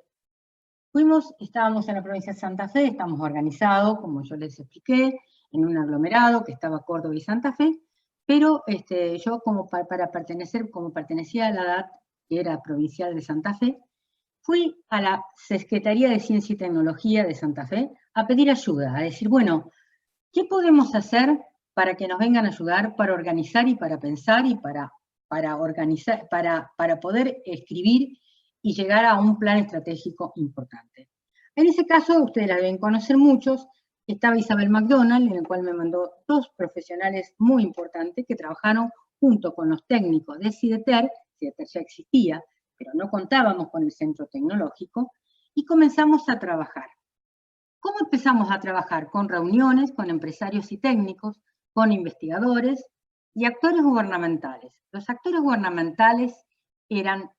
estábamos en la provincia de Santa Fe, estamos organizados, como yo les expliqué, en un aglomerado que estaba Córdoba y Santa Fe, pero yo como pertenecía a la DAT, que era provincial de Santa Fe, fui a la Secretaría de Ciencia y Tecnología de Santa Fe a pedir ayuda, a decir, bueno, ¿qué podemos hacer para que nos vengan a ayudar, para organizar y para pensar y para poder escribir y llegar a un plan estratégico importante. En ese caso, ustedes la deben conocer muchos, estaba Isabel McDonald, en el cual me mandó 2 profesionales muy importantes que trabajaron junto con los técnicos de CIDETER ya existía, pero no contábamos con el centro tecnológico, y comenzamos a trabajar. ¿Cómo empezamos a trabajar? Con reuniones, con empresarios y técnicos, con investigadores y actores gubernamentales. Los actores gubernamentales eran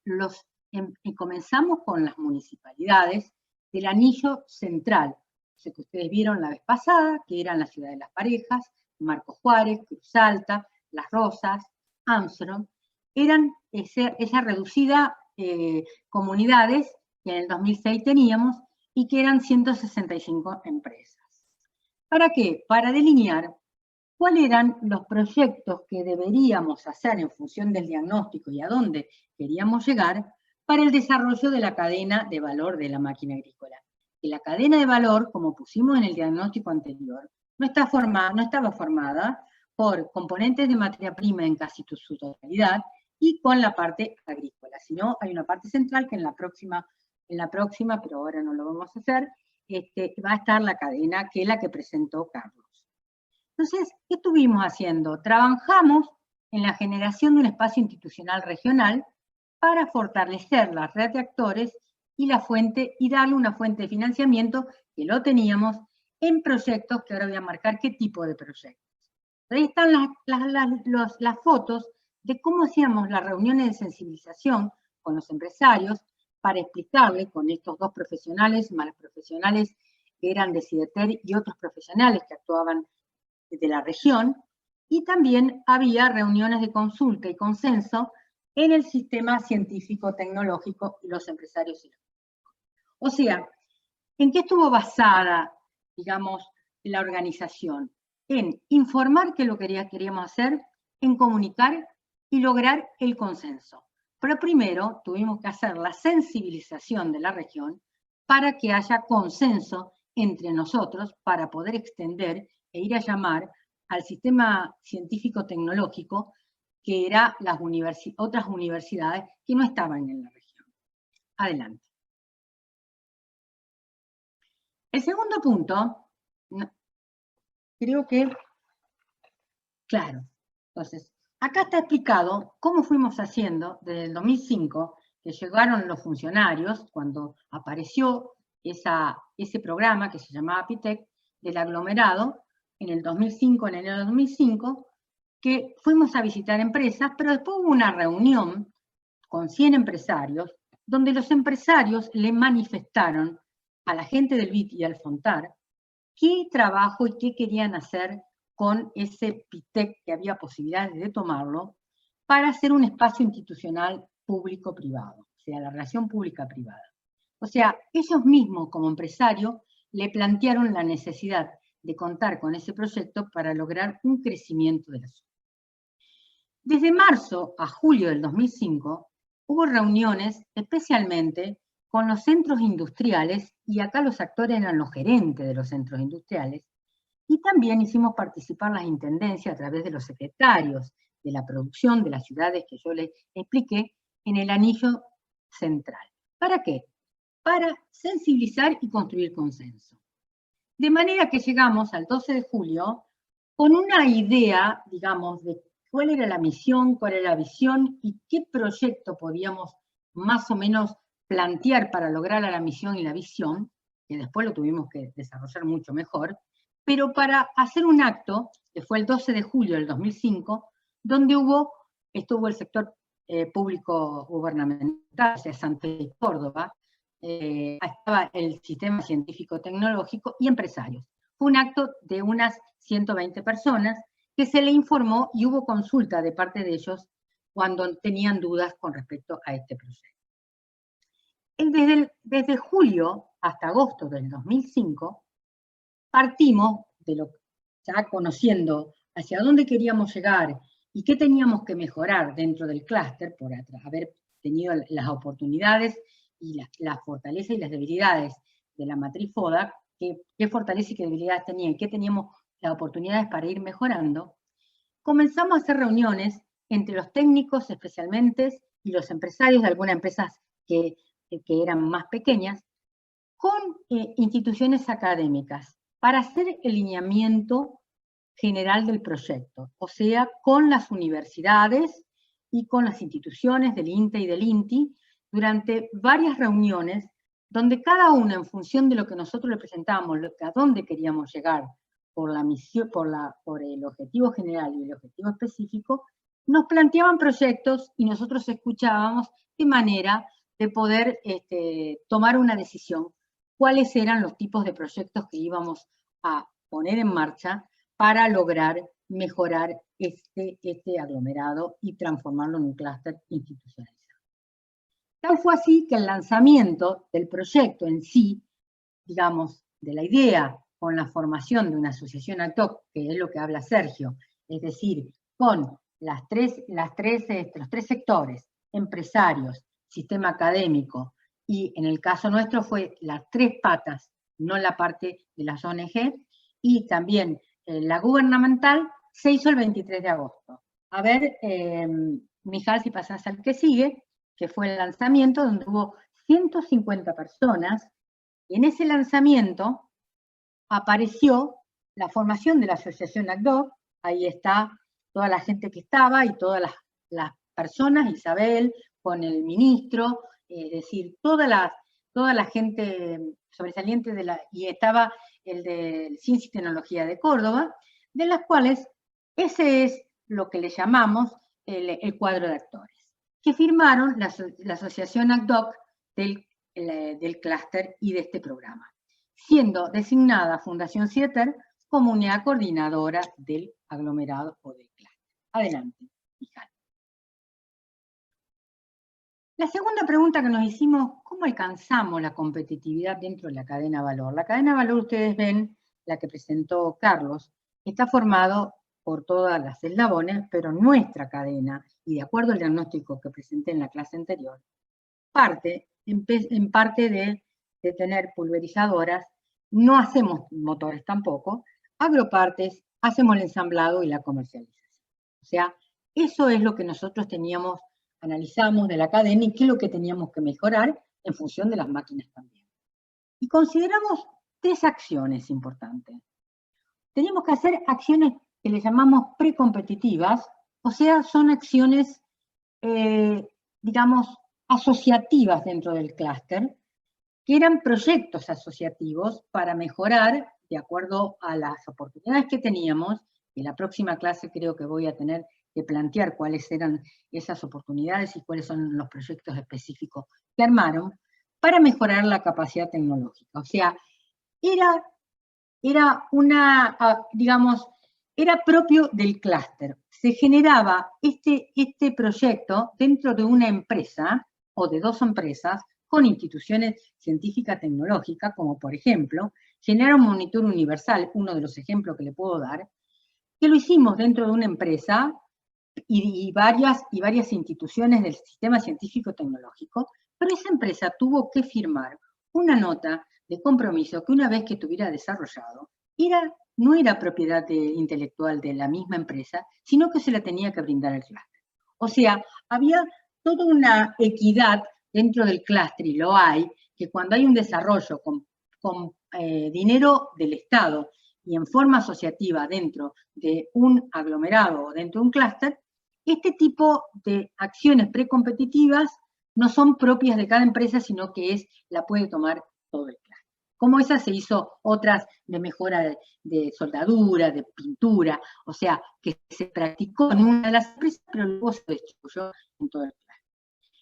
y comenzamos con las municipalidades del anillo central, que ustedes vieron la vez pasada, que eran la Ciudad de las Parejas, Marcos Juárez, Cruz Alta, Las Rosas, Armstrong, eran esas reducidas comunidades que en el 2006 teníamos y que eran 165 empresas. ¿Para qué? Para delinear cuáles eran los proyectos que deberíamos hacer en función del diagnóstico y a dónde queríamos llegar para el desarrollo de la cadena de valor de la máquina agrícola. Que la cadena de valor, como pusimos en el diagnóstico anterior, no estaba formada por componentes de materia prima en casi su totalidad y con la parte agrícola, sino hay una parte central que en la próxima, pero ahora no lo vamos a hacer, va a estar la cadena, que es la que presentó Carlos. Entonces, ¿qué estuvimos haciendo? Trabajamos en la generación de un espacio institucional regional para fortalecer la red de actores y darle una fuente de financiamiento, que lo teníamos, en proyectos, que ahora voy a marcar qué tipo de proyectos. Ahí están las fotos de cómo hacíamos las reuniones de sensibilización con los empresarios para explicarle con estos 2 profesionales, más los profesionales que eran de CIDETER y otros profesionales que actuaban de la región, y también había reuniones de consulta y consenso en el sistema científico, tecnológico y los empresarios. O sea, ¿en qué estuvo basada, digamos, la organización? En informar qué es lo que queríamos hacer, en comunicar y lograr el consenso. Pero primero tuvimos que hacer la sensibilización de la región para que haya consenso entre nosotros para poder extender e ir a llamar al sistema científico-tecnológico, que eran las otras universidades que no estaban en la región. Adelante. El segundo punto, creo que, claro, entonces, acá está explicado cómo fuimos haciendo desde el 2005, que llegaron los funcionarios, cuando apareció ese programa que se llamaba PITEC, del aglomerado, en el 2005, en enero de 2005, que fuimos a visitar empresas, pero después hubo una reunión con 100 empresarios, donde los empresarios le manifestaron a la gente del BIT y al FONTAR qué trabajo y qué querían hacer con ese PITEC, que había posibilidades de tomarlo, para hacer un espacio institucional público-privado, o sea, la relación pública-privada. O sea, ellos mismos como empresarios le plantearon la necesidad de contar con ese proyecto para lograr un crecimiento de la zona. Desde marzo a julio del 2005 hubo reuniones especialmente con los centros industriales, y acá los actores eran los gerentes de los centros industriales, y también hicimos participar las intendencias a través de los secretarios de la producción de las ciudades que yo les expliqué en el anillo central. ¿Para qué? Para sensibilizar y construir consenso. De manera que llegamos al 12 de julio con una idea, digamos, de cuál era la misión, cuál era la visión y qué proyecto podíamos más o menos plantear para lograr la misión y la visión, que después lo tuvimos que desarrollar mucho mejor, pero para hacer un acto, que fue el 12 de julio del 2005, donde estuvo el sector público gubernamental, o sea, Santa Fe y Córdoba, estaba el sistema científico-tecnológico y empresarios. Fue un acto de unas 120 personas que se le informó y hubo consulta de parte de ellos cuando tenían dudas con respecto a este proyecto. Desde julio hasta agosto del 2005, partimos de ya conociendo hacia dónde queríamos llegar y qué teníamos que mejorar dentro del clúster por haber tenido las oportunidades y las fortalezas y las debilidades de la matriz FODA, qué fortalezas y qué debilidades tenía y qué teníamos las oportunidades para ir mejorando. Comenzamos a hacer reuniones entre los técnicos especialmente y los empresarios de algunas empresas que que eran más pequeñas, con instituciones académicas para hacer el lineamiento general del proyecto, o sea, con las universidades y con las instituciones del INTE y del INTI, durante varias reuniones, donde cada una, en función de lo que nosotros le presentábamos, a dónde queríamos llegar, por la misión, por el objetivo general y el objetivo específico, nos planteaban proyectos y nosotros escuchábamos de manera de poder tomar una decisión, cuáles eran los tipos de proyectos que íbamos a poner en marcha para lograr mejorar este aglomerado y transformarlo en un clúster institucionalizado. Tal fue así que el lanzamiento del proyecto en sí, digamos, de la idea con la formación de una asociación ad hoc, que es lo que habla Sergio, es decir, con los tres sectores, empresarios, sistema académico, y en el caso nuestro fue las tres patas, no la parte de las ONG, y también la gubernamental, se hizo el 23 de agosto. A ver, Mijal, si pasás al que sigue, que fue el lanzamiento, donde hubo 150 personas, y en ese lanzamiento apareció la formación de la asociación ad hoc, ahí está toda la gente que estaba y todas las personas, Isabel, con el ministro, es decir, toda la gente sobresaliente y estaba el de Ciencia y Tecnología de Córdoba, de las cuales ese es lo que le llamamos el cuadro de actores, que firmaron la asociación ad hoc del clúster y de este programa, siendo designada Fundación CIETER como unidad coordinadora del aglomerado o del clúster. Adelante, Mijal. La segunda pregunta que nos hicimos, ¿cómo alcanzamos la competitividad dentro de la cadena de valor? La cadena de valor, ustedes ven, la que presentó Carlos, está formado por todas las eslabones, pero nuestra cadena, y de acuerdo al diagnóstico que presenté en la clase anterior, en parte de tener pulverizadoras, no hacemos motores tampoco, agropartes, hacemos el ensamblado y la comercialización. O sea, eso es lo que nosotros teníamos, analizamos de la cadena y qué es lo que teníamos que mejorar en función de las máquinas también. Y consideramos tres acciones importantes. Teníamos que hacer acciones que le llamamos precompetitivas, o sea, son acciones, digamos, asociativas dentro del clúster, que eran proyectos asociativos para mejorar, de acuerdo a las oportunidades que teníamos. En la próxima clase creo que voy a tener que plantear cuáles eran esas oportunidades y cuáles son los proyectos específicos que armaron para mejorar la capacidad tecnológica. O sea, era propio del clúster. Se generaba este proyecto dentro de una empresa o de dos empresas con instituciones científicas tecnológicas, como por ejemplo, generar un monitor universal, uno de los ejemplos que le puedo dar, que lo hicimos dentro de una empresa y varias instituciones del sistema científico-tecnológico, pero esa empresa tuvo que firmar una nota de compromiso que una vez que estuviera desarrollado, no era propiedad intelectual de la misma empresa, sino que se la tenía que brindar al clúster. O sea, había toda una equidad dentro del clúster, y lo hay, que cuando hay un desarrollo con dinero del Estado y en forma asociativa dentro de un aglomerado o dentro de un clúster, este tipo de acciones precompetitivas no son propias de cada empresa, sino que la puede tomar todo el clúster. Como esas se hizo otras de mejora de soldadura, de pintura, o sea, que se practicó en una de las empresas, pero luego se distribuyó en todo el clúster.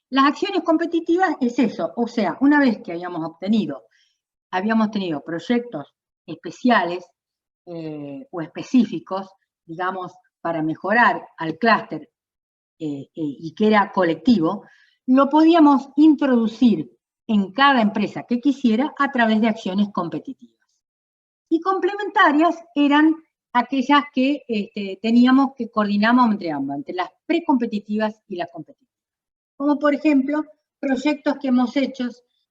Las acciones competitivas es eso, o sea, una vez que habíamos tenido proyectos especiales o específicos, digamos, para mejorar al clúster y que era colectivo, lo podíamos introducir en cada empresa que quisiera a través de acciones competitivas. Y complementarias eran aquellas que teníamos que coordinamos entre ambas, entre las precompetitivas y las competitivas. Como por ejemplo, proyectos que hemos hecho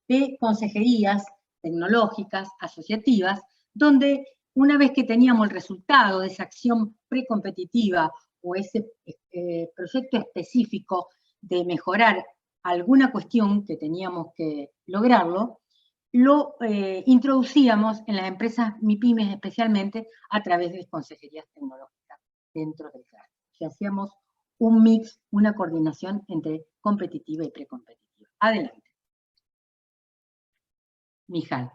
de consejerías tecnológicas, asociativas, donde una vez que teníamos el resultado de esa acción precompetitiva o ese proyecto específico de mejorar alguna cuestión que teníamos que lograrlo, lo introducíamos en las empresas MIPYMES especialmente a través de consejerías tecnológicas dentro del cluster. O sea, hacíamos un mix, una coordinación entre competitiva y precompetitiva. Adelante. Mijal.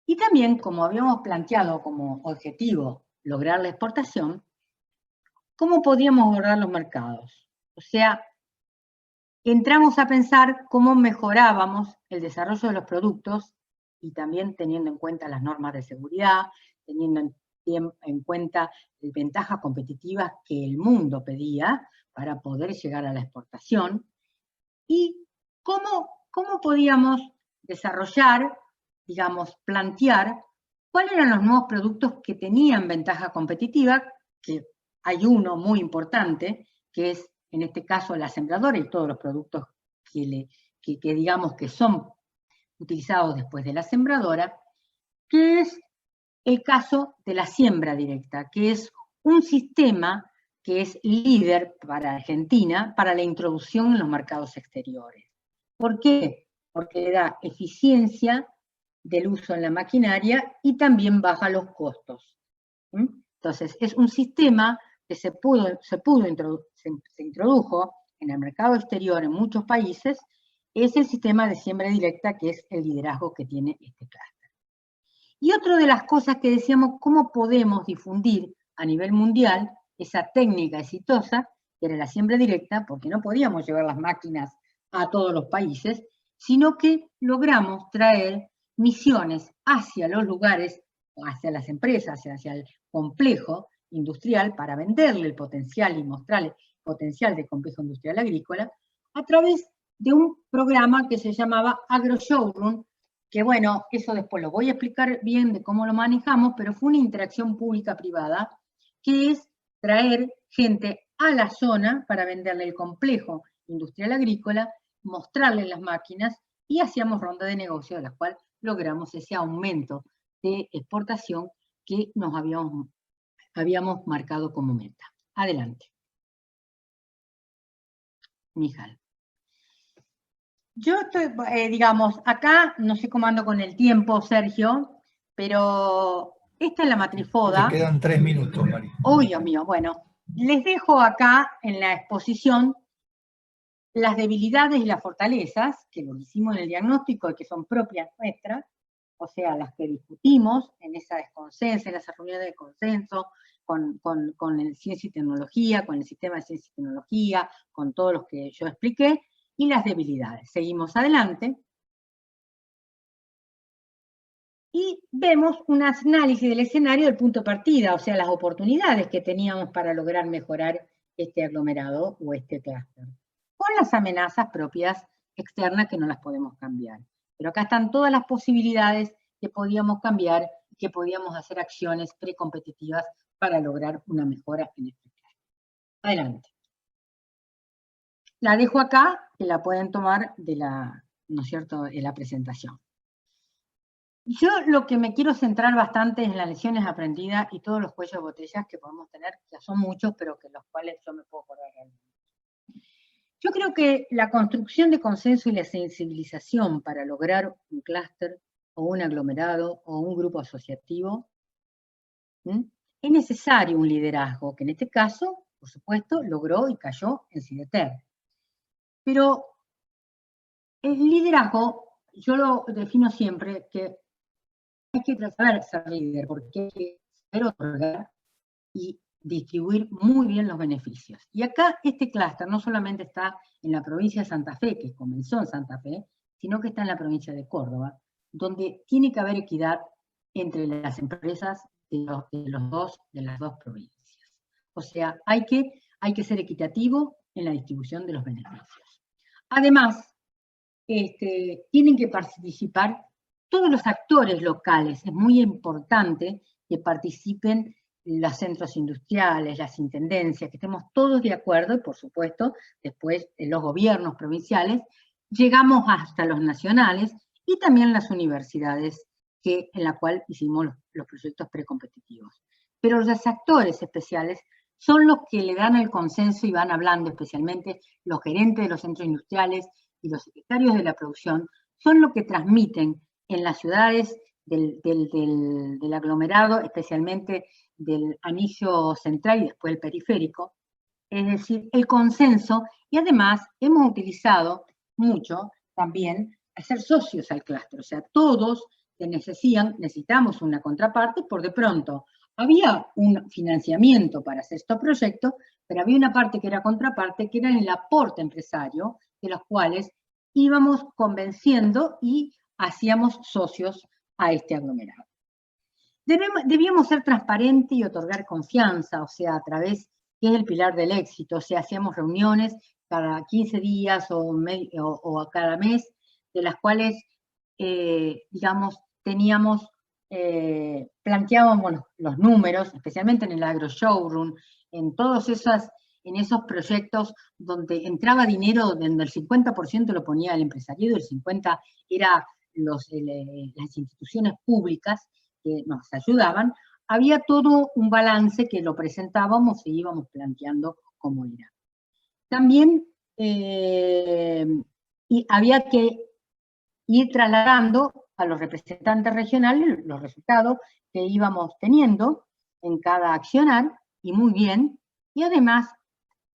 Y también, como habíamos planteado como objetivo lograr la exportación, ¿cómo podíamos abordar los mercados? O sea, entramos a pensar cómo mejorábamos el desarrollo de los productos y también teniendo en cuenta las normas de seguridad, teniendo en cuenta las ventajas competitivas que el mundo pedía para poder llegar a la exportación, y cómo podíamos desarrollar, digamos, plantear cuáles eran los nuevos productos que tenían ventaja competitiva, que hay uno muy importante, que es en este caso la sembradora y todos los productos que digamos que son utilizados después de la sembradora, que es el caso de la siembra directa, que es un sistema que es líder para Argentina para la introducción en los mercados exteriores. ¿Por qué? Porque le da eficiencia del uso en la maquinaria y también baja los costos. Entonces, es un sistema que se introdujo en el mercado exterior en muchos países, es el sistema de siembra directa, que es el liderazgo que tiene este clúster. Y otra de las cosas que decíamos, ¿cómo podemos difundir a nivel mundial esa técnica exitosa, que era la siembra directa? Porque no podíamos llevar las máquinas a todos los países, sino que logramos traer misiones hacia los lugares, hacia las empresas, hacia el complejo industrial, para venderle el potencial y mostrarle el potencial del complejo industrial agrícola, a través de un programa que se llamaba AgroShowroom, que bueno, eso después lo voy a explicar bien de cómo lo manejamos, pero fue una interacción pública-privada, que es traer gente a la zona para venderle el complejo industrial agrícola, mostrarle las máquinas, y hacíamos ronda de negocio, de la cual logramos ese aumento de exportación que nos habíamos marcado como meta. Adelante. Mijal. Yo estoy, digamos, acá, no sé cómo ando con el tiempo, Sergio, pero esta es la matriz FODA. Te quedan 3 minutos, Mari. Oh, Dios mío, bueno, les dejo acá en la exposición las debilidades y las fortalezas, que lo hicimos en el diagnóstico y que son propias nuestras, o sea, las que discutimos en esa desconsenso, en esa reunión de consenso, con el ciencia y tecnología, con el sistema de ciencia y tecnología, con todos los que yo expliqué, y las debilidades. Seguimos adelante. Y vemos un análisis del escenario del punto de partida, o sea, las oportunidades que teníamos para lograr mejorar este aglomerado o este clúster, con las amenazas propias externas que no las podemos cambiar. Pero acá están todas las posibilidades que podíamos cambiar, que podíamos hacer acciones precompetitivas para lograr una mejora en este clúster. Adelante. La dejo acá, que la pueden tomar de la, ¿no es cierto?, de la presentación. Yo lo que me quiero centrar bastante es en las lecciones aprendidas y todos los cuellos de botellas que podemos tener, que son muchos, pero que los cuales yo me puedo acordar realmente. Yo creo que la construcción de consenso y la sensibilización para lograr un clúster o un aglomerado o un grupo asociativo, es necesario un liderazgo, que en este caso, por supuesto, logró y cayó en Sideter. Pero el liderazgo, yo lo defino siempre que hay que saber ser líder, porque hay que saber otorgar y distribuir muy bien los beneficios. Y acá este clúster no solamente está en la provincia de Santa Fe, que comenzó en Santa Fe, sino que está en la provincia de Córdoba, donde tiene que haber equidad entre las empresas de las dos provincias. O sea, hay que ser equitativo en la distribución de los beneficios. Además, tienen que participar todos los actores locales. Es muy importante que participen los centros industriales, las intendencias, que estemos todos de acuerdo, y por supuesto, después los gobiernos provinciales, llegamos hasta los nacionales y también las universidades, en la cual hicimos los proyectos precompetitivos. Pero los actores especiales son los que le dan el consenso y van hablando, especialmente los gerentes de los centros industriales y los secretarios de la producción, son los que transmiten en las ciudades del aglomerado, especialmente del anillo central y después el periférico, es decir, el consenso, y además hemos utilizado mucho también hacer socios al clúster, o sea, todos que necesitamos una contraparte, por de pronto había un financiamiento para hacer estos proyectos, pero había una parte que era contraparte, que era el aporte empresario, de los cuales íbamos convenciendo y hacíamos socios a este aglomerado. Debíamos ser transparentes y otorgar confianza, o sea, a través, que es el pilar del éxito, o sea, hacíamos reuniones cada 15 días o a cada mes, de las cuales, digamos, planteábamos los números, especialmente en el agro showroom, en esos proyectos donde entraba dinero, donde el 50% lo ponía el empresariado y el 50% era las instituciones públicas que nos ayudaban, había todo un balance que lo presentábamos y íbamos planteando cómo era. También había que ir trasladando a los representantes regionales los resultados que íbamos teniendo en cada accionar, y muy bien, y además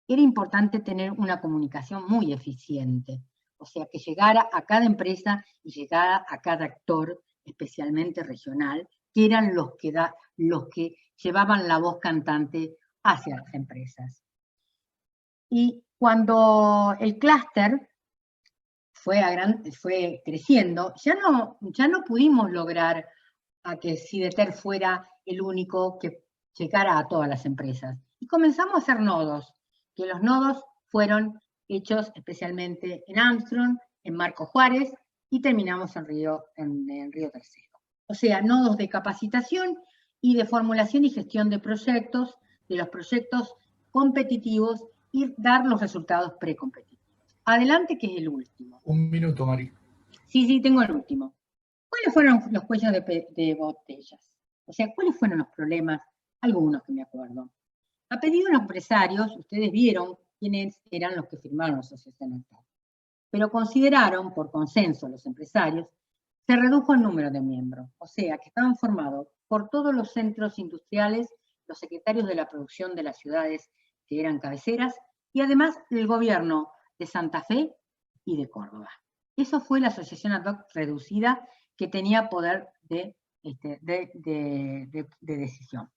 era importante tener una comunicación muy eficiente, o sea, que llegara a cada empresa y llegara a cada actor, especialmente regional, que eran los que llevaban la voz cantante hacia las empresas. Y cuando el clúster fue creciendo, ya no pudimos lograr a que Sideter fuera el único que llegara a todas las empresas. Y comenzamos a hacer nodos, que los nodos fueron hechos especialmente en Armstrong, en Marco Juárez, y terminamos en Río Tercero. O sea, nodos de capacitación y de formulación y gestión de proyectos, de los proyectos competitivos, y dar los resultados precompetitivos. Adelante, que es el último. Un minuto, Mari. Sí, tengo el último. ¿Cuáles fueron los cuellos de botellas? O sea, ¿cuáles fueron los problemas? Algunos que me acuerdo. A pedido de los empresarios, ustedes vieron quiénes eran los que firmaron la asociación actual. Pero consideraron, por consenso los empresarios, se redujo el número de miembros. O sea, que estaban formados por todos los centros industriales, los secretarios de la producción de las ciudades que eran cabeceras, y además el gobierno de Santa Fe y de Córdoba. Eso fue la asociación ad hoc reducida que tenía poder de decisión.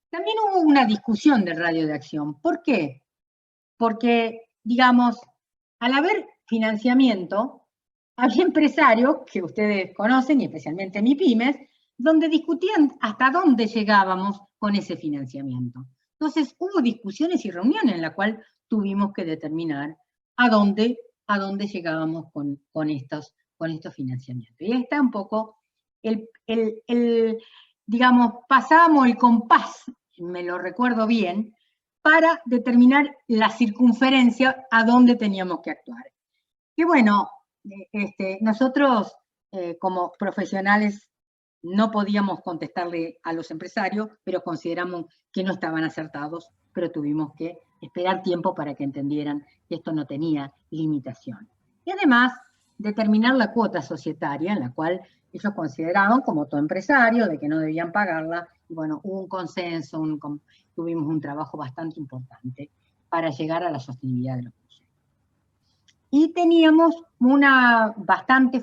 También hubo una discusión del radio de acción. ¿Por qué? Porque, digamos, al haber financiamiento, había empresarios que ustedes conocen, y especialmente MIPYMES, donde discutían hasta dónde llegábamos con ese financiamiento. Entonces, hubo discusiones y reuniones en la cual tuvimos que determinar a dónde llegábamos con estos financiamientos. Y ahí está un poco digamos, pasábamos el compás, me lo recuerdo bien, para determinar la circunferencia a dónde teníamos que actuar. Que bueno, nosotros como profesionales no podíamos contestarle a los empresarios, pero consideramos que no estaban acertados, pero tuvimos que esperar tiempo para que entendieran que esto no tenía limitación. Y además, determinar la cuota societaria, en la cual ellos consideraban como todo empresario, de que no debían pagarla, y bueno, hubo un consenso, tuvimos un trabajo bastante importante para llegar a la sostenibilidad de los proyectos. Y teníamos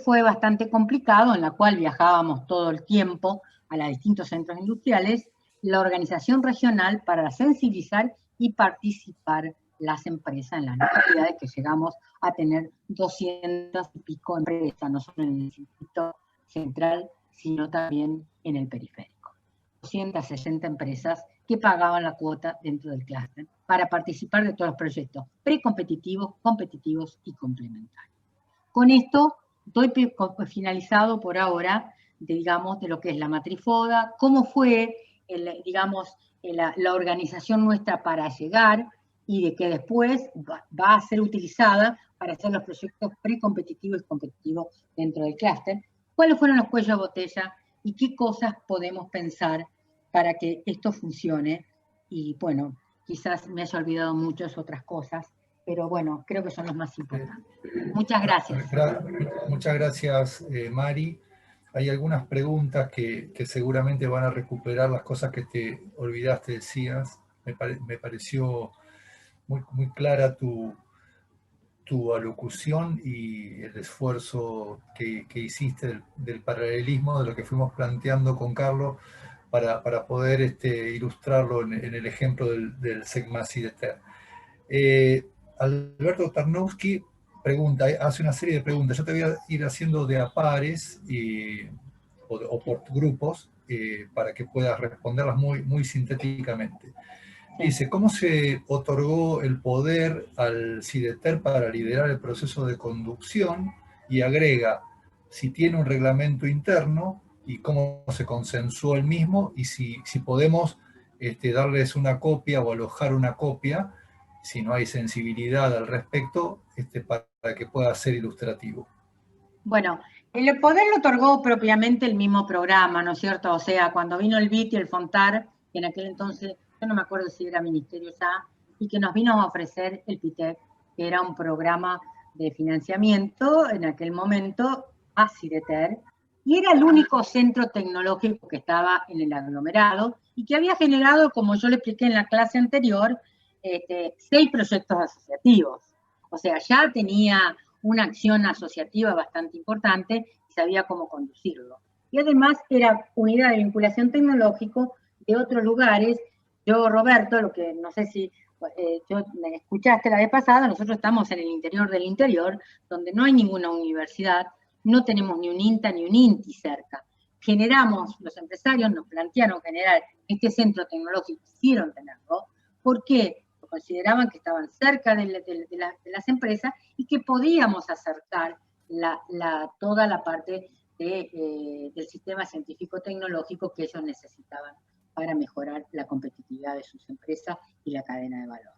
fue bastante complicado, en la cual viajábamos todo el tiempo a los distintos centros industriales, la organización regional para sensibilizar y participar las empresas en las localidades, que llegamos a tener 200 y pico empresas, no solo en el circuito central, sino también en el periférico. 260 empresas que pagaban la cuota dentro del clúster para participar de todos los proyectos precompetitivos, competitivos y complementarios. Con esto doy finalizado por ahora, de lo que es la Matrifoda, cómo fue, la organización nuestra para llegar, y de que después va a ser utilizada para hacer los proyectos precompetitivos y competitivos dentro del clúster, cuáles fueron los cuellos de botella y qué cosas podemos pensar para que esto funcione. Y bueno, quizás me haya olvidado muchas otras cosas, pero bueno, creo que son los más importantes. Muchas gracias. Muchas gracias, Mari. Hay algunas preguntas que seguramente van a recuperar las cosas que te olvidaste, decías. Me pareció muy clara tu alocución y el esfuerzo que hiciste del paralelismo de lo que fuimos planteando con Carlos para poder ilustrarlo en el ejemplo del SECMAS-SIDETER. Alberto Tarnowski hace una serie de preguntas. Yo te voy a ir haciendo de a pares o por grupos para que puedas responderlas muy sintéticamente. Dice, ¿cómo se otorgó el poder al SIDETER para liderar el proceso de conducción? Y agrega, si tiene un reglamento interno y cómo se consensuó el mismo y si podemos darles una copia o alojar una copia, si no hay sensibilidad al respecto, para que pueda ser ilustrativo. Bueno, el poder lo otorgó propiamente el mismo programa, ¿no es cierto? O sea, cuando vino el BIT y el FONTAR, que en aquel entonces, yo no me acuerdo si era Ministerio ya, y que nos vino a ofrecer el PITEC, que era un programa de financiamiento en aquel momento a SIDETER, y era el único centro tecnológico que estaba en el aglomerado y que había generado, como yo le expliqué en la clase anterior, 6 proyectos asociativos. O sea, ya tenía una acción asociativa bastante importante y sabía cómo conducirlo. Y además era unidad de vinculación tecnológico de otros lugares. Yo, Roberto, lo que no sé si me escuchaste la vez pasada, nosotros estamos en el interior del interior, donde no hay ninguna universidad, no tenemos ni un INTA ni un INTI cerca. Generamos, los empresarios nos plantearon generar este centro tecnológico, quisieron tenerlo. ¿Por qué? Consideraban que estaban cerca de las empresas y que podíamos acercar toda la parte del sistema científico-tecnológico que ellos necesitaban para mejorar la competitividad de sus empresas y la cadena de valor.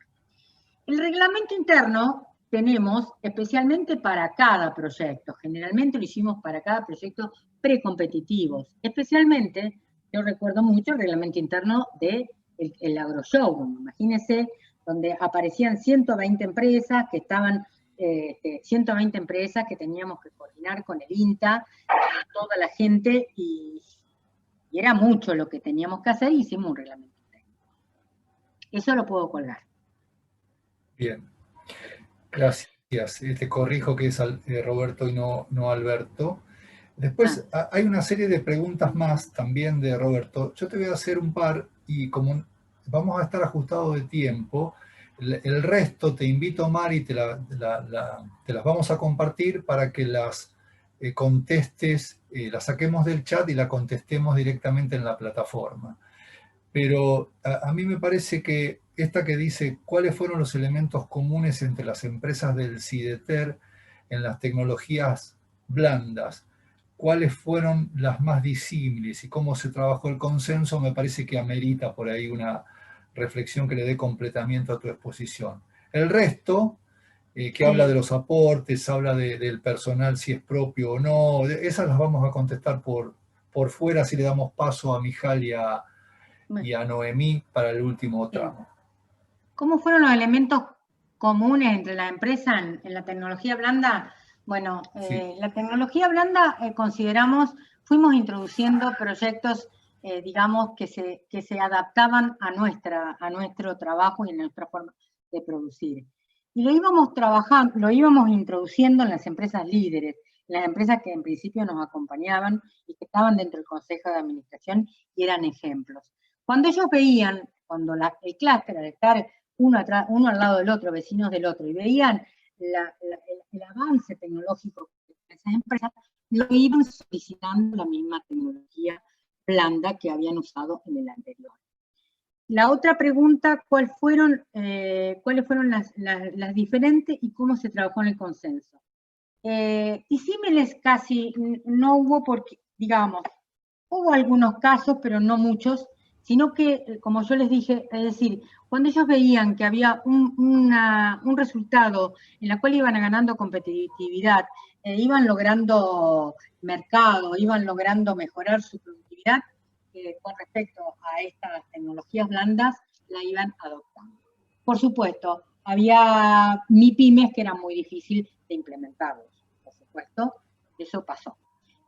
El reglamento interno tenemos especialmente para cada proyecto, generalmente lo hicimos para cada proyecto precompetitivos, especialmente, yo recuerdo mucho el reglamento interno del AgroShowroom, imagínense, donde aparecían 120 empresas que estaban, 120 empresas que teníamos que coordinar con el INTA, toda la gente, y era mucho lo que teníamos que hacer y hicimos un reglamento interno. Eso lo puedo colgar. Bien, gracias. Te corrijo que es Roberto y no Alberto. Después hay una serie de preguntas más también de Roberto. Yo te voy a hacer un par y como vamos a estar ajustados de tiempo, el resto te invito, Mari, te las vamos a compartir para que las contestes, las saquemos del chat y la contestemos directamente en la plataforma. Pero a mí me parece que esta que dice cuáles fueron los elementos comunes entre las empresas del SIDETER en las tecnologías blandas, cuáles fueron las más disímiles y cómo se trabajó el consenso, me parece que amerita por ahí una reflexión que le dé completamiento a tu exposición. El resto, que habla de los aportes, habla del personal si es propio o no, esas las vamos a contestar por fuera si le damos paso a Mijal y a Noemí para el último tramo. ¿Cómo fueron los elementos comunes entre la empresa en la tecnología blanda? Bueno, la tecnología blanda fuimos introduciendo proyectos, digamos, que se adaptaban a nuestro trabajo y a nuestra forma de producir. Y lo íbamos introduciendo en las empresas líderes, las empresas que en principio nos acompañaban y que estaban dentro del Consejo de Administración y eran ejemplos. Cuando ellos veían, cuando el clúster, al estar uno al lado del otro, vecinos del otro, y veían el avance tecnológico de esas empresas, lo iban solicitando la misma tecnología blanda que habían usado en el anterior. La otra pregunta, ¿cuáles fueron las diferentes y cómo se trabajó en el consenso? Disímiles casi no hubo porque, digamos, hubo algunos casos, pero no muchos, sino que, como yo les dije, es decir, cuando ellos veían que había un resultado en el cual iban ganando competitividad, iban logrando mercado, iban logrando mejorar su productividad con respecto a estas tecnologías blandas, la iban adoptando. Por supuesto, había MIPYMES que era muy difícil de implementarlos, por supuesto, eso pasó.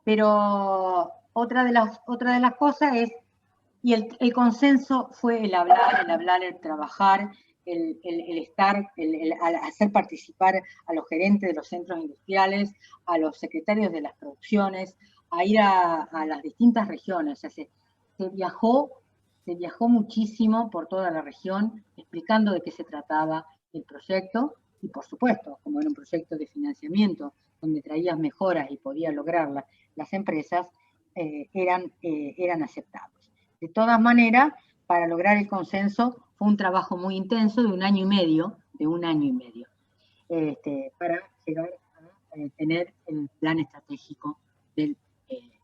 Pero otra de las cosas es, y el consenso fue el hablar, el trabajar, el estar, el hacer participar a los gerentes de los centros industriales, a los secretarios de las producciones, a ir a las distintas regiones. O sea, se viajó muchísimo por toda la región explicando de qué se trataba el proyecto y, por supuesto, como era un proyecto de financiamiento donde traías mejoras y podías lograrlas las empresas, eran aceptados. De todas maneras, para lograr el consenso fue un trabajo muy intenso de un año y medio, para llegar a tener el plan estratégico del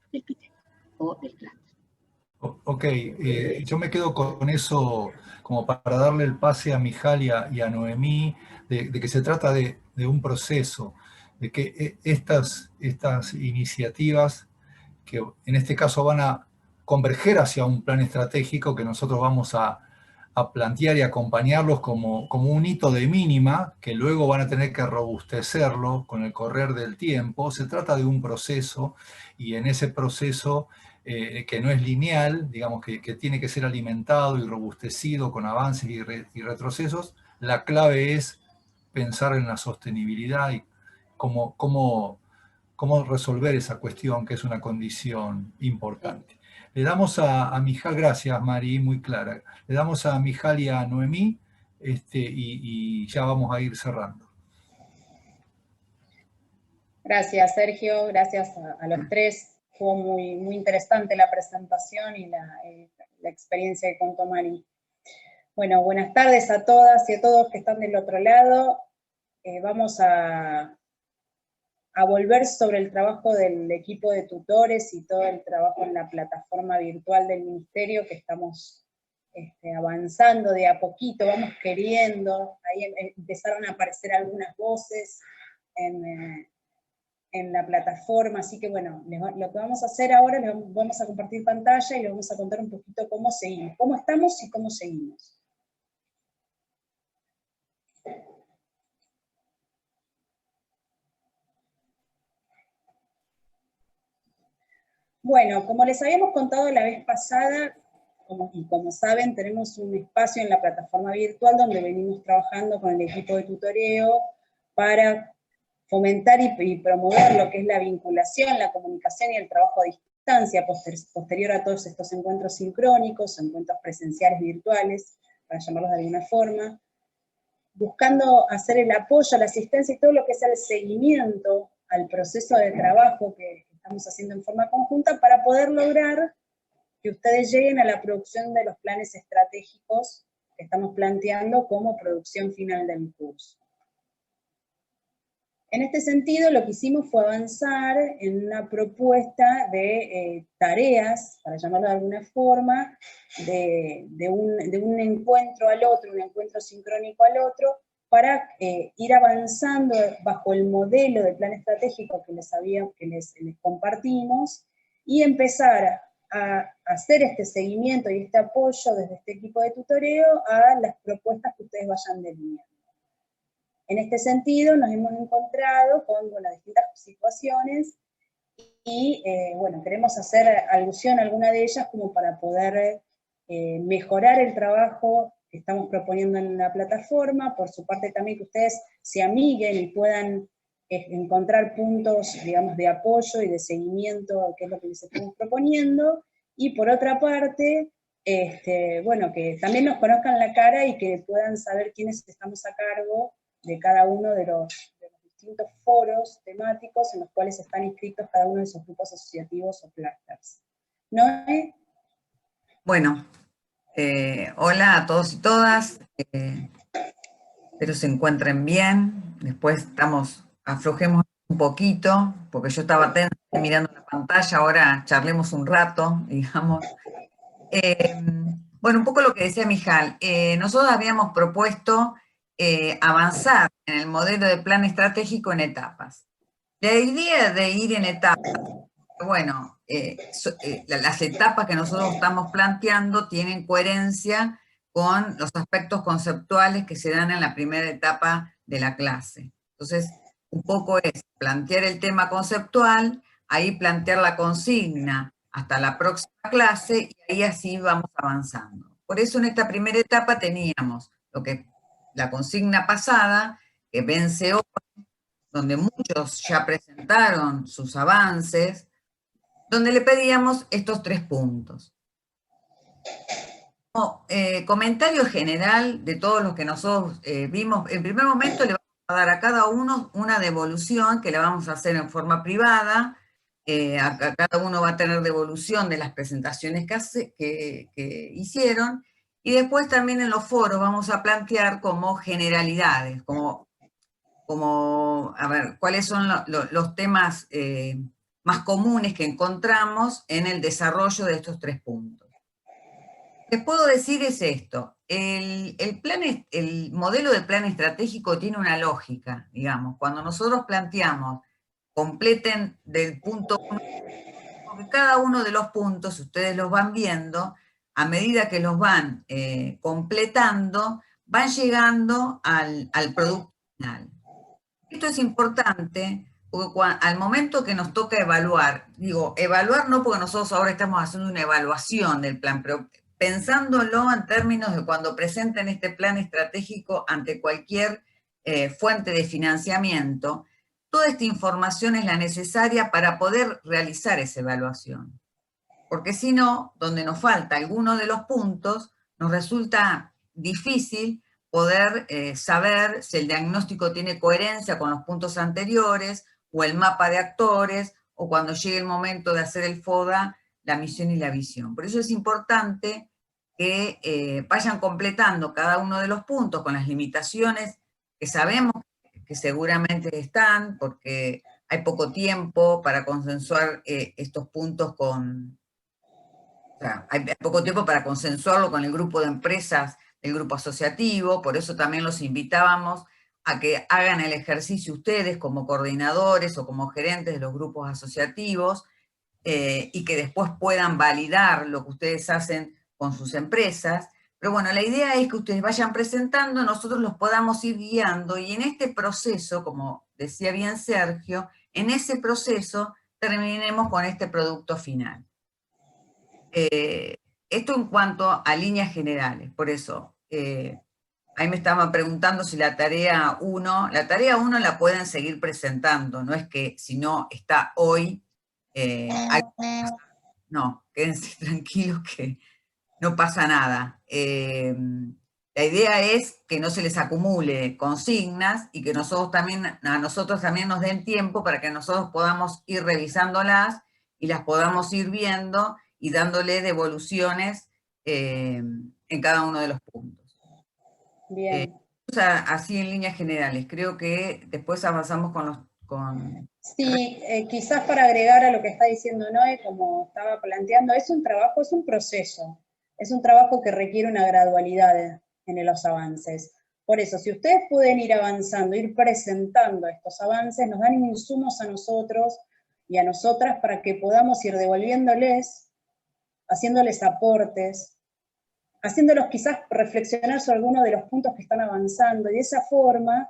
PITEC o del CLAT. Ok, yo me quedo con eso como para darle el pase a Mijal y a Noemí, de que se trata de un proceso, de que estas iniciativas, que en este caso van a converger hacia un plan estratégico que nosotros vamos a plantear y acompañarlos como un hito de mínima, que luego van a tener que robustecerlo con el correr del tiempo. Se trata de un proceso, y en ese proceso que no es lineal, digamos que tiene que ser alimentado y robustecido con avances y retrocesos, la clave es pensar en la sostenibilidad y cómo resolver esa cuestión, que es una condición importante. Le damos a Mijal, gracias Mari, muy clara. Le damos a Mijal y a Noemí y ya vamos a ir cerrando. Gracias Sergio, gracias a los tres. Fue muy interesante la presentación y la experiencia que contó Mari. Bueno, buenas tardes a todas y a todos que están del otro lado. Vamos a volver sobre el trabajo del equipo de tutores y todo el trabajo en la plataforma virtual del Ministerio que estamos avanzando de a poquito, vamos queriendo. Ahí empezaron a aparecer algunas voces en la plataforma, así que bueno, lo que vamos a hacer ahora, vamos a compartir pantalla y les vamos a contar un poquito cómo seguimos, cómo estamos y cómo seguimos. Bueno, como les habíamos contado la vez pasada, como saben, tenemos un espacio en la plataforma virtual donde venimos trabajando con el equipo de tutoreo para fomentar y promover lo que es la vinculación, la comunicación y el trabajo a distancia posterior a todos estos encuentros sincrónicos, encuentros presenciales virtuales, para llamarlos de alguna forma, buscando hacer el apoyo, la asistencia y todo lo que sea el seguimiento al proceso de trabajo que estamos haciendo en forma conjunta para poder lograr que ustedes lleguen a la producción de los planes estratégicos que estamos planteando como producción final del curso. En este sentido, lo que hicimos fue avanzar en una propuesta de tareas, para llamarlo de alguna forma, de un encuentro al otro, un encuentro sincrónico al otro, para ir avanzando bajo el modelo de plan estratégico que les compartimos, y empezar a hacer este seguimiento y este apoyo desde este equipo de tutoreo a las propuestas que ustedes vayan delineando. En este sentido nos hemos encontrado con distintas situaciones y queremos hacer alusión a alguna de ellas como para poder mejorar el trabajo que estamos proponiendo en la plataforma, por su parte también que ustedes se amiguen y puedan encontrar puntos, digamos, de apoyo y de seguimiento, que es lo que les estamos proponiendo, y por otra parte, que también nos conozcan la cara y que puedan saber quiénes estamos a cargo de cada uno de los distintos foros temáticos en los cuales están inscritos cada uno de esos grupos asociativos o clusters. ¿Noé? Bueno, hola a todos y todas, espero se encuentren bien. Después aflojemos un poquito, porque yo estaba tensa mirando la pantalla, ahora charlemos un rato, digamos. Bueno, un poco lo que decía Mijal, nosotros habíamos propuesto avanzar en el modelo de plan estratégico en etapas. La idea de ir en etapas, bueno, las etapas que nosotros estamos planteando tienen coherencia con los aspectos conceptuales que se dan en la primera etapa de la clase. Entonces, un poco es plantear el tema conceptual, ahí plantear la consigna hasta la próxima clase, y ahí así vamos avanzando. Por eso en esta primera etapa teníamos la consigna pasada, que vence hoy, donde muchos ya presentaron sus avances, donde le pedíamos estos 3 puntos. Comentario general de todos los que nosotros vimos. En primer momento le vamos a dar a cada uno una devolución que la vamos a hacer en forma privada. Cada uno va a tener devolución de las presentaciones que hicieron, y después también en los foros vamos a plantear como generalidades, a ver, cuáles son los temas más comunes que encontramos en el desarrollo de estos 3 puntos. Les puedo decir es esto: el modelo de plan estratégico tiene una lógica, digamos. Cuando nosotros planteamos, completen del punto 1, porque cada uno de los puntos, ustedes los van viendo, a medida que los van completando, van llegando al producto final. Esto es importante porque al momento que nos toca evaluar, digo, evaluar no porque nosotros ahora estamos haciendo una evaluación del plan, pero pensándolo en términos de cuando presenten este plan estratégico ante cualquier fuente de financiamiento, toda esta información es la necesaria para poder realizar esa evaluación. Porque si no, donde nos falta alguno de los puntos, nos resulta difícil poder saber si el diagnóstico tiene coherencia con los puntos anteriores, o el mapa de actores, o cuando llegue el momento de hacer el FODA, la misión y la visión. Por eso es importante que vayan completando cada uno de los puntos con las limitaciones que sabemos que seguramente están, porque hay poco tiempo para consensuar estos puntos hay poco tiempo para consensuarlo con el grupo de empresas del grupo asociativo. Por eso también los invitábamos a que hagan el ejercicio ustedes como coordinadores o como gerentes de los grupos asociativos, y que después puedan validar lo que ustedes hacen con sus empresas. Pero bueno, la idea es que ustedes vayan presentando, nosotros los podamos ir guiando, y en este proceso, como decía bien Sergio, en ese proceso terminemos con este producto final. Esto en cuanto a líneas generales. Por eso, ahí me estaban preguntando si la tarea 1 la pueden seguir presentando, no es que si no está hoy, no, quédense tranquilos que no pasa nada. La idea es que no se les acumule consignas y que a nosotros también nos den tiempo para que nosotros podamos ir revisándolas y las podamos ir viendo y dándole devoluciones en cada uno de los puntos. Bien. Así en líneas generales. Creo que después avanzamos con... Sí, quizás para agregar a lo que está diciendo Noé, como estaba planteando, es un trabajo, es un proceso. Es un trabajo que requiere una gradualidad en los avances. Por eso, si ustedes pueden ir avanzando, ir presentando estos avances, nos dan insumos a nosotros y a nosotras para que podamos ir devolviéndoles, haciéndoles aportes, haciéndolos quizás reflexionar sobre algunos de los puntos que están avanzando, y de esa forma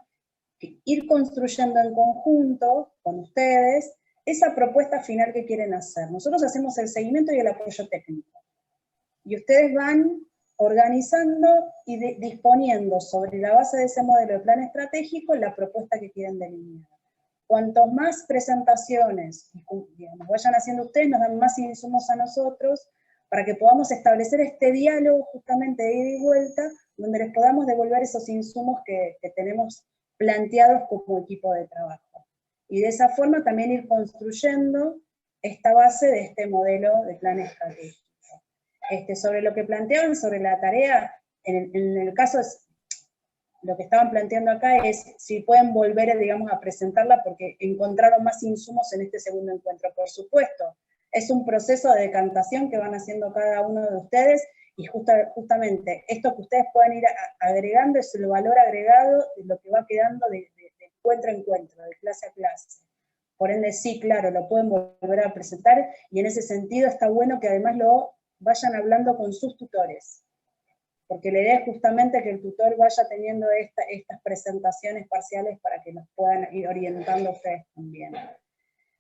ir construyendo en conjunto con ustedes esa propuesta final que quieren hacer. Nosotros hacemos el seguimiento y el apoyo técnico. Y ustedes van organizando y disponiendo sobre la base de ese modelo de plan estratégico la propuesta que quieren delinear. Cuanto más presentaciones digamos, vayan haciendo ustedes, nos dan más insumos a nosotros para que podamos establecer este diálogo justamente de ida y vuelta, donde les podamos devolver esos insumos que tenemos planteados como equipo de trabajo. Y de esa forma también ir construyendo esta base de este modelo de plan estratégico. Sobre lo que planteaban sobre la tarea, en el caso lo que estaban planteando acá es si pueden volver, digamos, a presentarla porque encontraron más insumos en este segundo encuentro. Por supuesto, es un proceso de decantación que van haciendo cada uno de ustedes, y justamente esto que ustedes pueden ir agregando es el valor agregado de lo que va quedando de encuentro a encuentro, de clase a clase. Por ende, sí, claro, lo pueden volver a presentar, y en ese sentido está bueno que además lo vayan hablando con sus tutores. porque la idea es justamente que el tutor vaya teniendo estas presentaciones parciales para que nos puedan ir orientando ustedes también.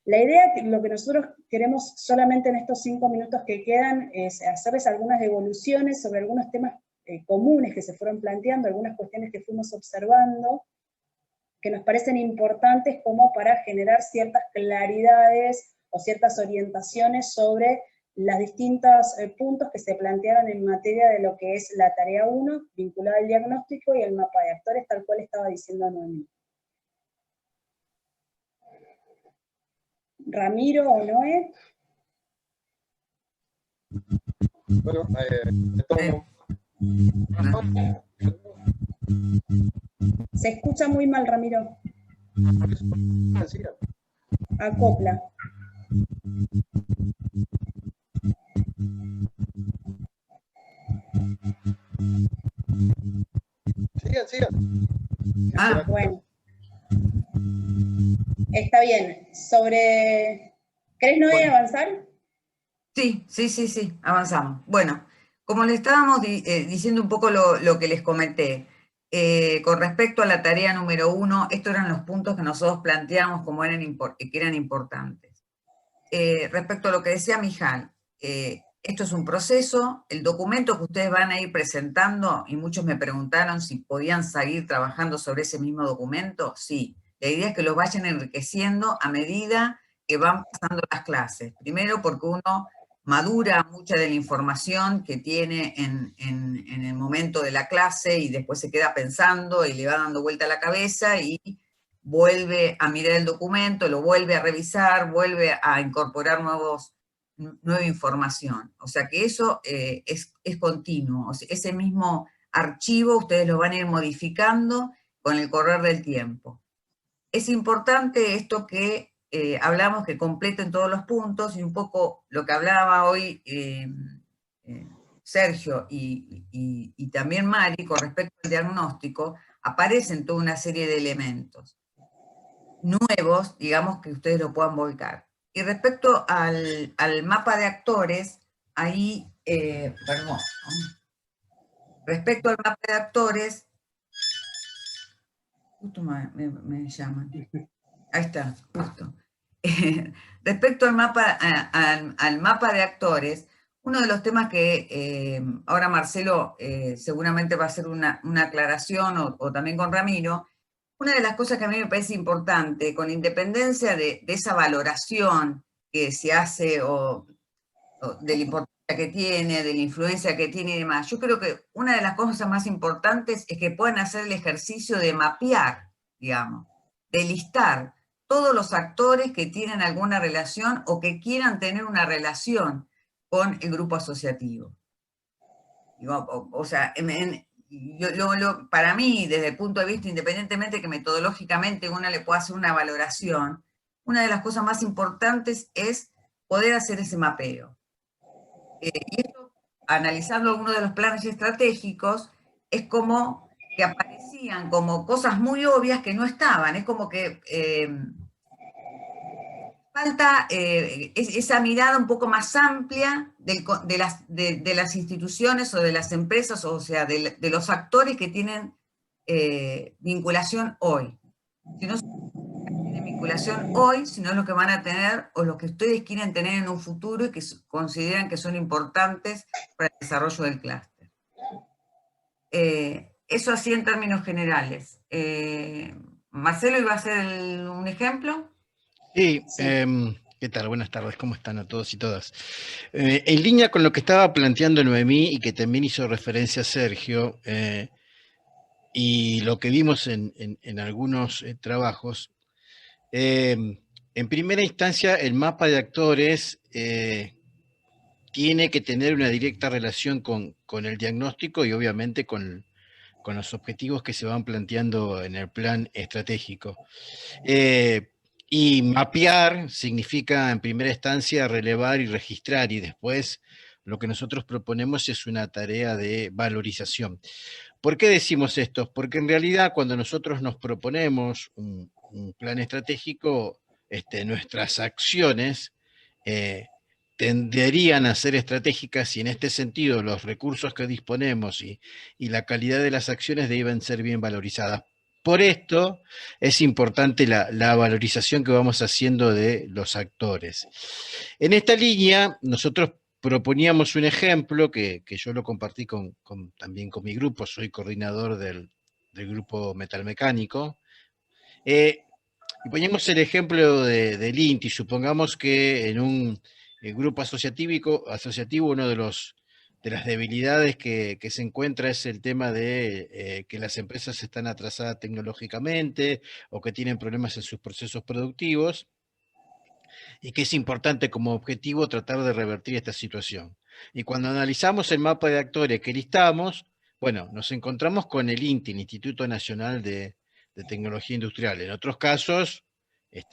La idea, lo que nosotros queremos solamente en estos 5 minutos que quedan, es hacerles algunas devoluciones sobre algunos temas comunes que se fueron planteando, algunas cuestiones que fuimos observando, que nos parecen importantes como para generar ciertas claridades o ciertas orientaciones sobre los distintos puntos que se plantearon en materia de lo que es la tarea 1, vinculada al diagnóstico y el mapa de actores, tal cual estaba diciendo Noemí. Ramiro o Noé. Bueno, Se escucha muy mal, Ramiro. Acopla. Sigan. Ah, Bueno. Está bien. ¿Querés, Noé, avanzar? sí, avanzamos. Bueno, como le estábamos diciendo un poco lo que les comenté, con respecto a la tarea número 1, estos eran los puntos que nosotros planteamos como que eran importantes. Respecto a lo que decía Mijal, esto es un proceso, el documento que ustedes van a ir presentando, y muchos me preguntaron si podían seguir trabajando sobre ese mismo documento, sí. La idea es que lo vayan enriqueciendo a medida que van pasando las clases. Primero porque uno madura mucha de la información que tiene en el momento de la clase y después se queda pensando y le va dando vuelta a la cabeza y vuelve a mirar el documento, lo vuelve a revisar, vuelve a incorporar nueva información. O sea que eso es continuo. O sea, ese mismo archivo ustedes lo van a ir modificando con el correr del tiempo. Es importante esto que hablamos, que completen todos los puntos, y un poco lo que hablaba hoy Sergio y también Mari con respecto al diagnóstico, aparecen toda una serie de elementos nuevos, digamos, que ustedes lo puedan volcar. Y respecto al mapa de actores, ahí, respecto al mapa de actores, justo me llaman. Ahí está, justo. Respecto al mapa de actores, uno de los temas que ahora Marcelo seguramente va a hacer una aclaración, o también con Ramiro, una de las cosas que a mí me parece importante, con independencia de esa valoración que se hace o de la importancia que tiene, de la influencia que tiene y demás, yo creo que una de las cosas más importantes es que puedan hacer el ejercicio de mapear, digamos, de listar todos los actores que tienen alguna relación o que quieran tener una relación con el grupo asociativo. O sea, para mí, desde el punto de vista, independientemente que metodológicamente uno le pueda hacer una valoración, una de las cosas más importantes es poder hacer ese mapeo. Y esto, analizando algunos de los planes estratégicos, es como que aparecían como cosas muy obvias que no estaban. Es como que falta esa mirada un poco más amplia de las instituciones o de las empresas, o sea, de los actores que tienen vinculación hoy. Si no tienen vinculación hoy, sino lo que van a tener o lo que ustedes quieren tener en un futuro y que consideran que son importantes para el desarrollo del clúster. Eso así en términos generales. Marcelo, ¿iba a hacer un ejemplo? Sí, ¿qué tal? Buenas tardes, ¿cómo están a todos y todas? En línea con lo que estaba planteando Noemí y que también hizo referencia a Sergio, y lo que vimos en algunos trabajos, en primera instancia el mapa de actores tiene que tener una directa relación con el diagnóstico y obviamente con los objetivos que se van planteando en el plan estratégico. Y mapear significa en primera instancia relevar y registrar, y después lo que nosotros proponemos es una tarea de valorización. ¿Por qué decimos esto? Porque en realidad cuando nosotros nos proponemos un plan estratégico, nuestras acciones tenderían a ser estratégicas y en este sentido los recursos que disponemos y la calidad de las acciones deben ser bien valorizadas. Por esto es importante la valorización que vamos haciendo de los actores. En esta línea, nosotros proponíamos un ejemplo que yo lo compartí también con mi grupo, soy coordinador del grupo metalmecánico, y poníamos el ejemplo del INTI. Supongamos que en un grupo asociativo uno de las debilidades que se encuentra es el tema de que las empresas están atrasadas tecnológicamente o que tienen problemas en sus procesos productivos, y que es importante como objetivo tratar de revertir esta situación. Y cuando analizamos el mapa de actores que listamos, bueno, nos encontramos con el INTI, el Instituto Nacional de Tecnología Industrial. En otros casos,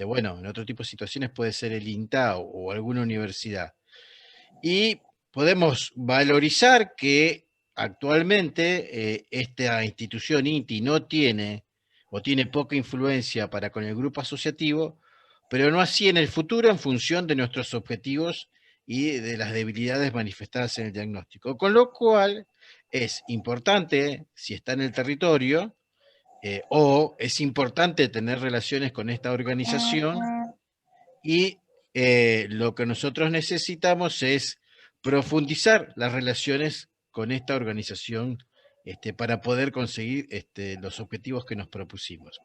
bueno, en otro tipo de situaciones puede ser el INTA o alguna universidad. Y podemos valorizar que actualmente esta institución INTI no tiene o tiene poca influencia para con el grupo asociativo, pero no así en el futuro en función de nuestros objetivos y de las debilidades manifestadas en el diagnóstico. Con lo cual es importante, si está en el territorio, o es importante tener relaciones con esta organización, y lo que nosotros necesitamos es profundizar las relaciones con esta organización para poder conseguir los objetivos que nos propusimos.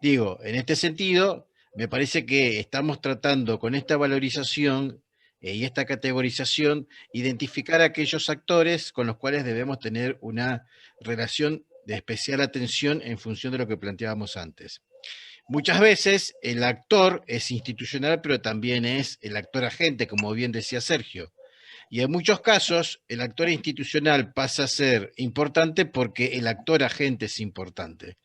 Digo, en este sentido, me parece que estamos tratando con esta valorización y esta categorización, identificar a aquellos actores con los cuales debemos tener una relación de especial atención en función de lo que planteábamos antes. Muchas veces el actor es institucional, pero también es el actor agente, como bien decía Sergio. Y en muchos casos el actor institucional pasa a ser importante porque el actor agente es importante.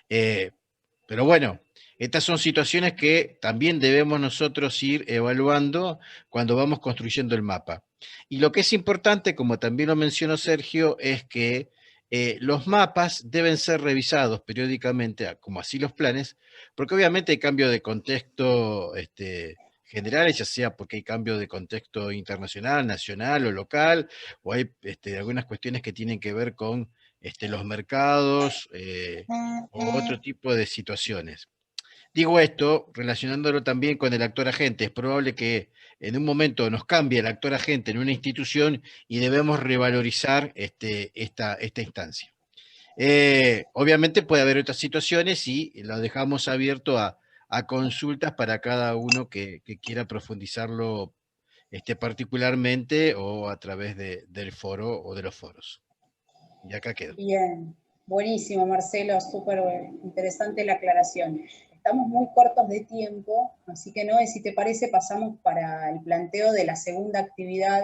Pero bueno, estas son situaciones que también debemos nosotros ir evaluando cuando vamos construyendo el mapa. Y lo que es importante, como también lo mencionó Sergio, es que los mapas deben ser revisados periódicamente, como así los planes, porque obviamente hay cambios de contexto generales, ya sea porque hay cambios de contexto internacional, nacional o local, o hay algunas cuestiones que tienen que ver con los mercados o otro tipo de situaciones. Digo esto relacionándolo también con el actor agente. Es probable que en un momento nos cambie el actor agente en una institución y debemos revalorizar esta instancia. Obviamente puede haber otras situaciones y lo dejamos abierto a consultas para cada uno que quiera profundizarlo particularmente o a través del foro o de los foros. Y acá quedo. Bien, buenísimo Marcelo, súper interesante la aclaración. Estamos muy cortos de tiempo, así que Noé, si te parece, pasamos para el planteo de la segunda actividad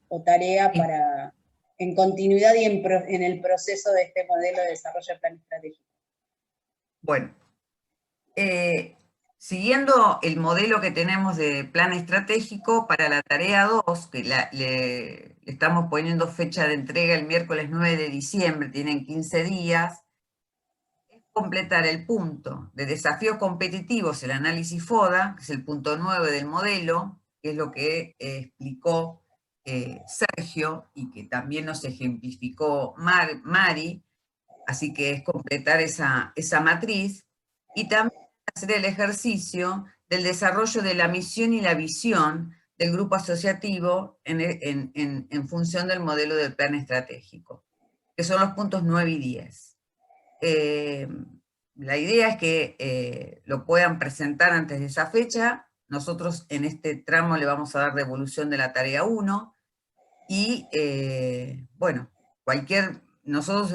o tarea para, en continuidad y en el proceso de este modelo de desarrollo de plan estratégico. Bueno, siguiendo el modelo que tenemos de plan estratégico, para la tarea 2, que le estamos poniendo fecha de entrega el miércoles 9 de diciembre, tienen 15 días, es completar el punto de desafíos competitivos, el análisis FODA, que es el punto 9 del modelo, que es lo que explicó Sergio y que también nos ejemplificó Mari, así que es completar esa matriz, y también hacer el ejercicio del desarrollo de la misión y la visión del grupo asociativo en función del modelo del plan estratégico, que son los puntos 9 y 10. La idea es que lo puedan presentar antes de esa fecha. Nosotros en este tramo le vamos a dar devolución de la tarea 1, y bueno, nosotros,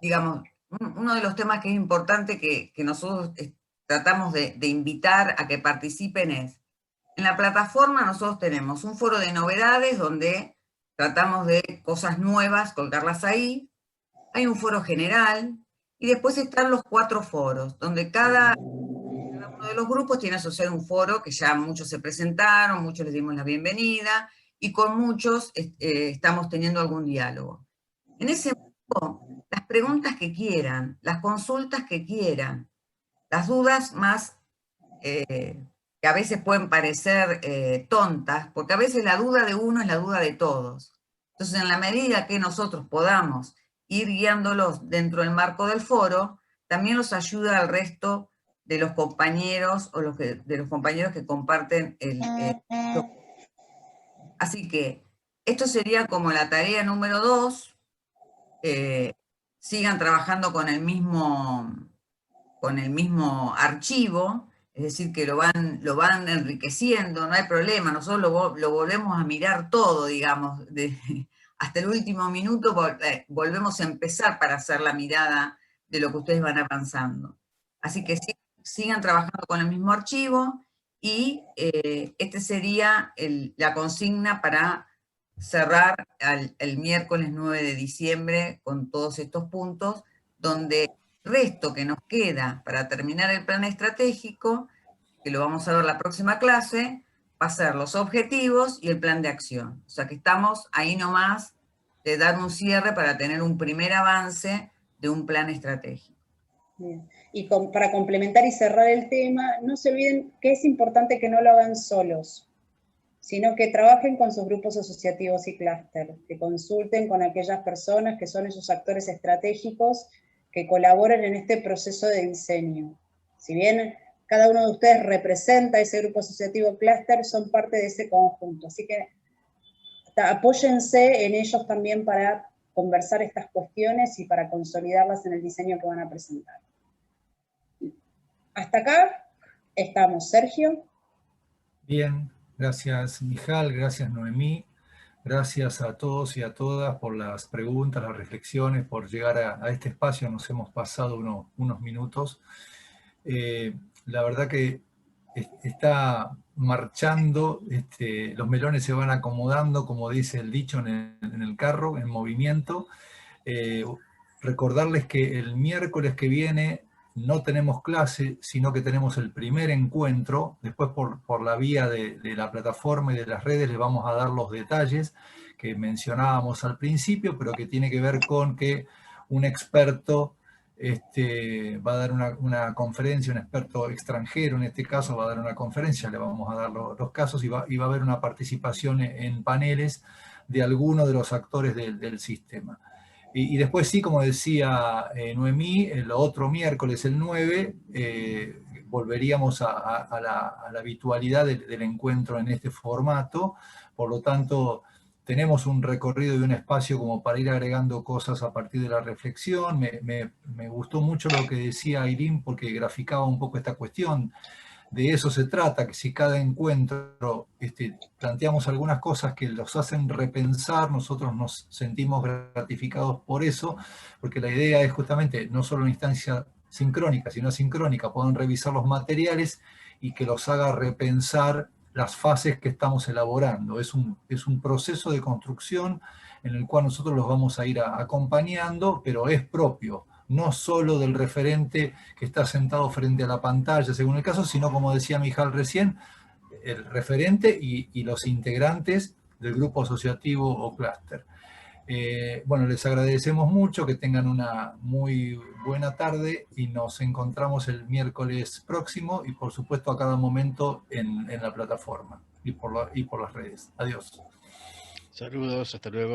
digamos, uno de los temas que es importante que nosotros tratamos de invitar a que participen es, en la plataforma nosotros tenemos un foro de novedades donde tratamos de cosas nuevas, colgarlas ahí, hay un foro general, y después están los 4 foros, donde cada uno de los grupos tiene asociado un foro que ya muchos se presentaron, muchos les dimos la bienvenida, y con muchos estamos teniendo algún diálogo. En ese momento, las preguntas que quieran, las consultas que quieran, las dudas más que que a veces pueden parecer tontas, porque a veces la duda de uno es la duda de todos. Entonces, en la medida que nosotros podamos ir guiándolos dentro del marco del foro, también los ayuda al resto de los compañeros o de los compañeros que comparten el Así que esto sería como la tarea número 2. Sigan trabajando con el mismo archivo, es decir, que lo van enriqueciendo, no hay problema, nosotros lo volvemos a mirar todo, digamos, hasta el último minuto volvemos a empezar para hacer la mirada de lo que ustedes van avanzando. Así que sigan trabajando con el mismo archivo, y este sería la consigna para cerrar el miércoles 9 de diciembre con todos estos puntos, donde el resto que nos queda para terminar el plan estratégico, que lo vamos a ver la próxima clase, va a ser los objetivos y el plan de acción. O sea que estamos ahí nomás de dar un cierre para tener un primer avance de un plan estratégico. Bien. Y para complementar y cerrar el tema, no se olviden que es importante que no lo hagan solos, sino que trabajen con sus grupos asociativos y clúster, que consulten con aquellas personas que son esos actores estratégicos que colaboran en este proceso de diseño. Si bien cada uno de ustedes representa ese grupo asociativo clúster, son parte de ese conjunto. Así que apóyense en ellos también para conversar estas cuestiones y para consolidarlas en el diseño que van a presentar. Hasta acá estamos, Sergio. Bien, gracias Mijal, gracias Noemí, gracias a todos y a todas por las preguntas, las reflexiones, por llegar a este espacio. Nos hemos pasado unos minutos. La verdad que está marchando, los melones se van acomodando, como dice el dicho, en el carro, en movimiento. Recordarles que el miércoles que viene no tenemos clase, sino que tenemos el primer encuentro. Después por la vía de la plataforma y de las redes les vamos a dar los detalles que mencionábamos al principio, pero que tiene que ver con que un experto va a dar una conferencia, un experto extranjero en este caso va a dar una conferencia, le vamos a dar los casos, y va a haber una participación en paneles de algunos de los actores del sistema. Y después sí, como decía Noemí, el otro miércoles, el 9, volveríamos a la habitualidad del encuentro en este formato. Por lo tanto, tenemos un recorrido y un espacio como para ir agregando cosas a partir de la reflexión. Me gustó mucho lo que decía Irene, porque graficaba un poco esta cuestión. De eso se trata, que si cada encuentro planteamos algunas cosas que los hacen repensar, nosotros nos sentimos gratificados por eso, porque la idea es justamente, no solo en instancia sincrónica, sino asincrónica, puedan revisar los materiales y que los haga repensar las fases que estamos elaborando. Es un proceso de construcción en el cual nosotros los vamos a ir acompañando, pero es propio, no solo del referente que está sentado frente a la pantalla, según el caso, sino, como decía Mijal recién, el referente y los integrantes del grupo asociativo o clúster. Bueno, les agradecemos mucho, que tengan una muy buena tarde y nos encontramos el miércoles próximo y por supuesto a cada momento en la plataforma y por las redes. Adiós. Saludos, hasta luego.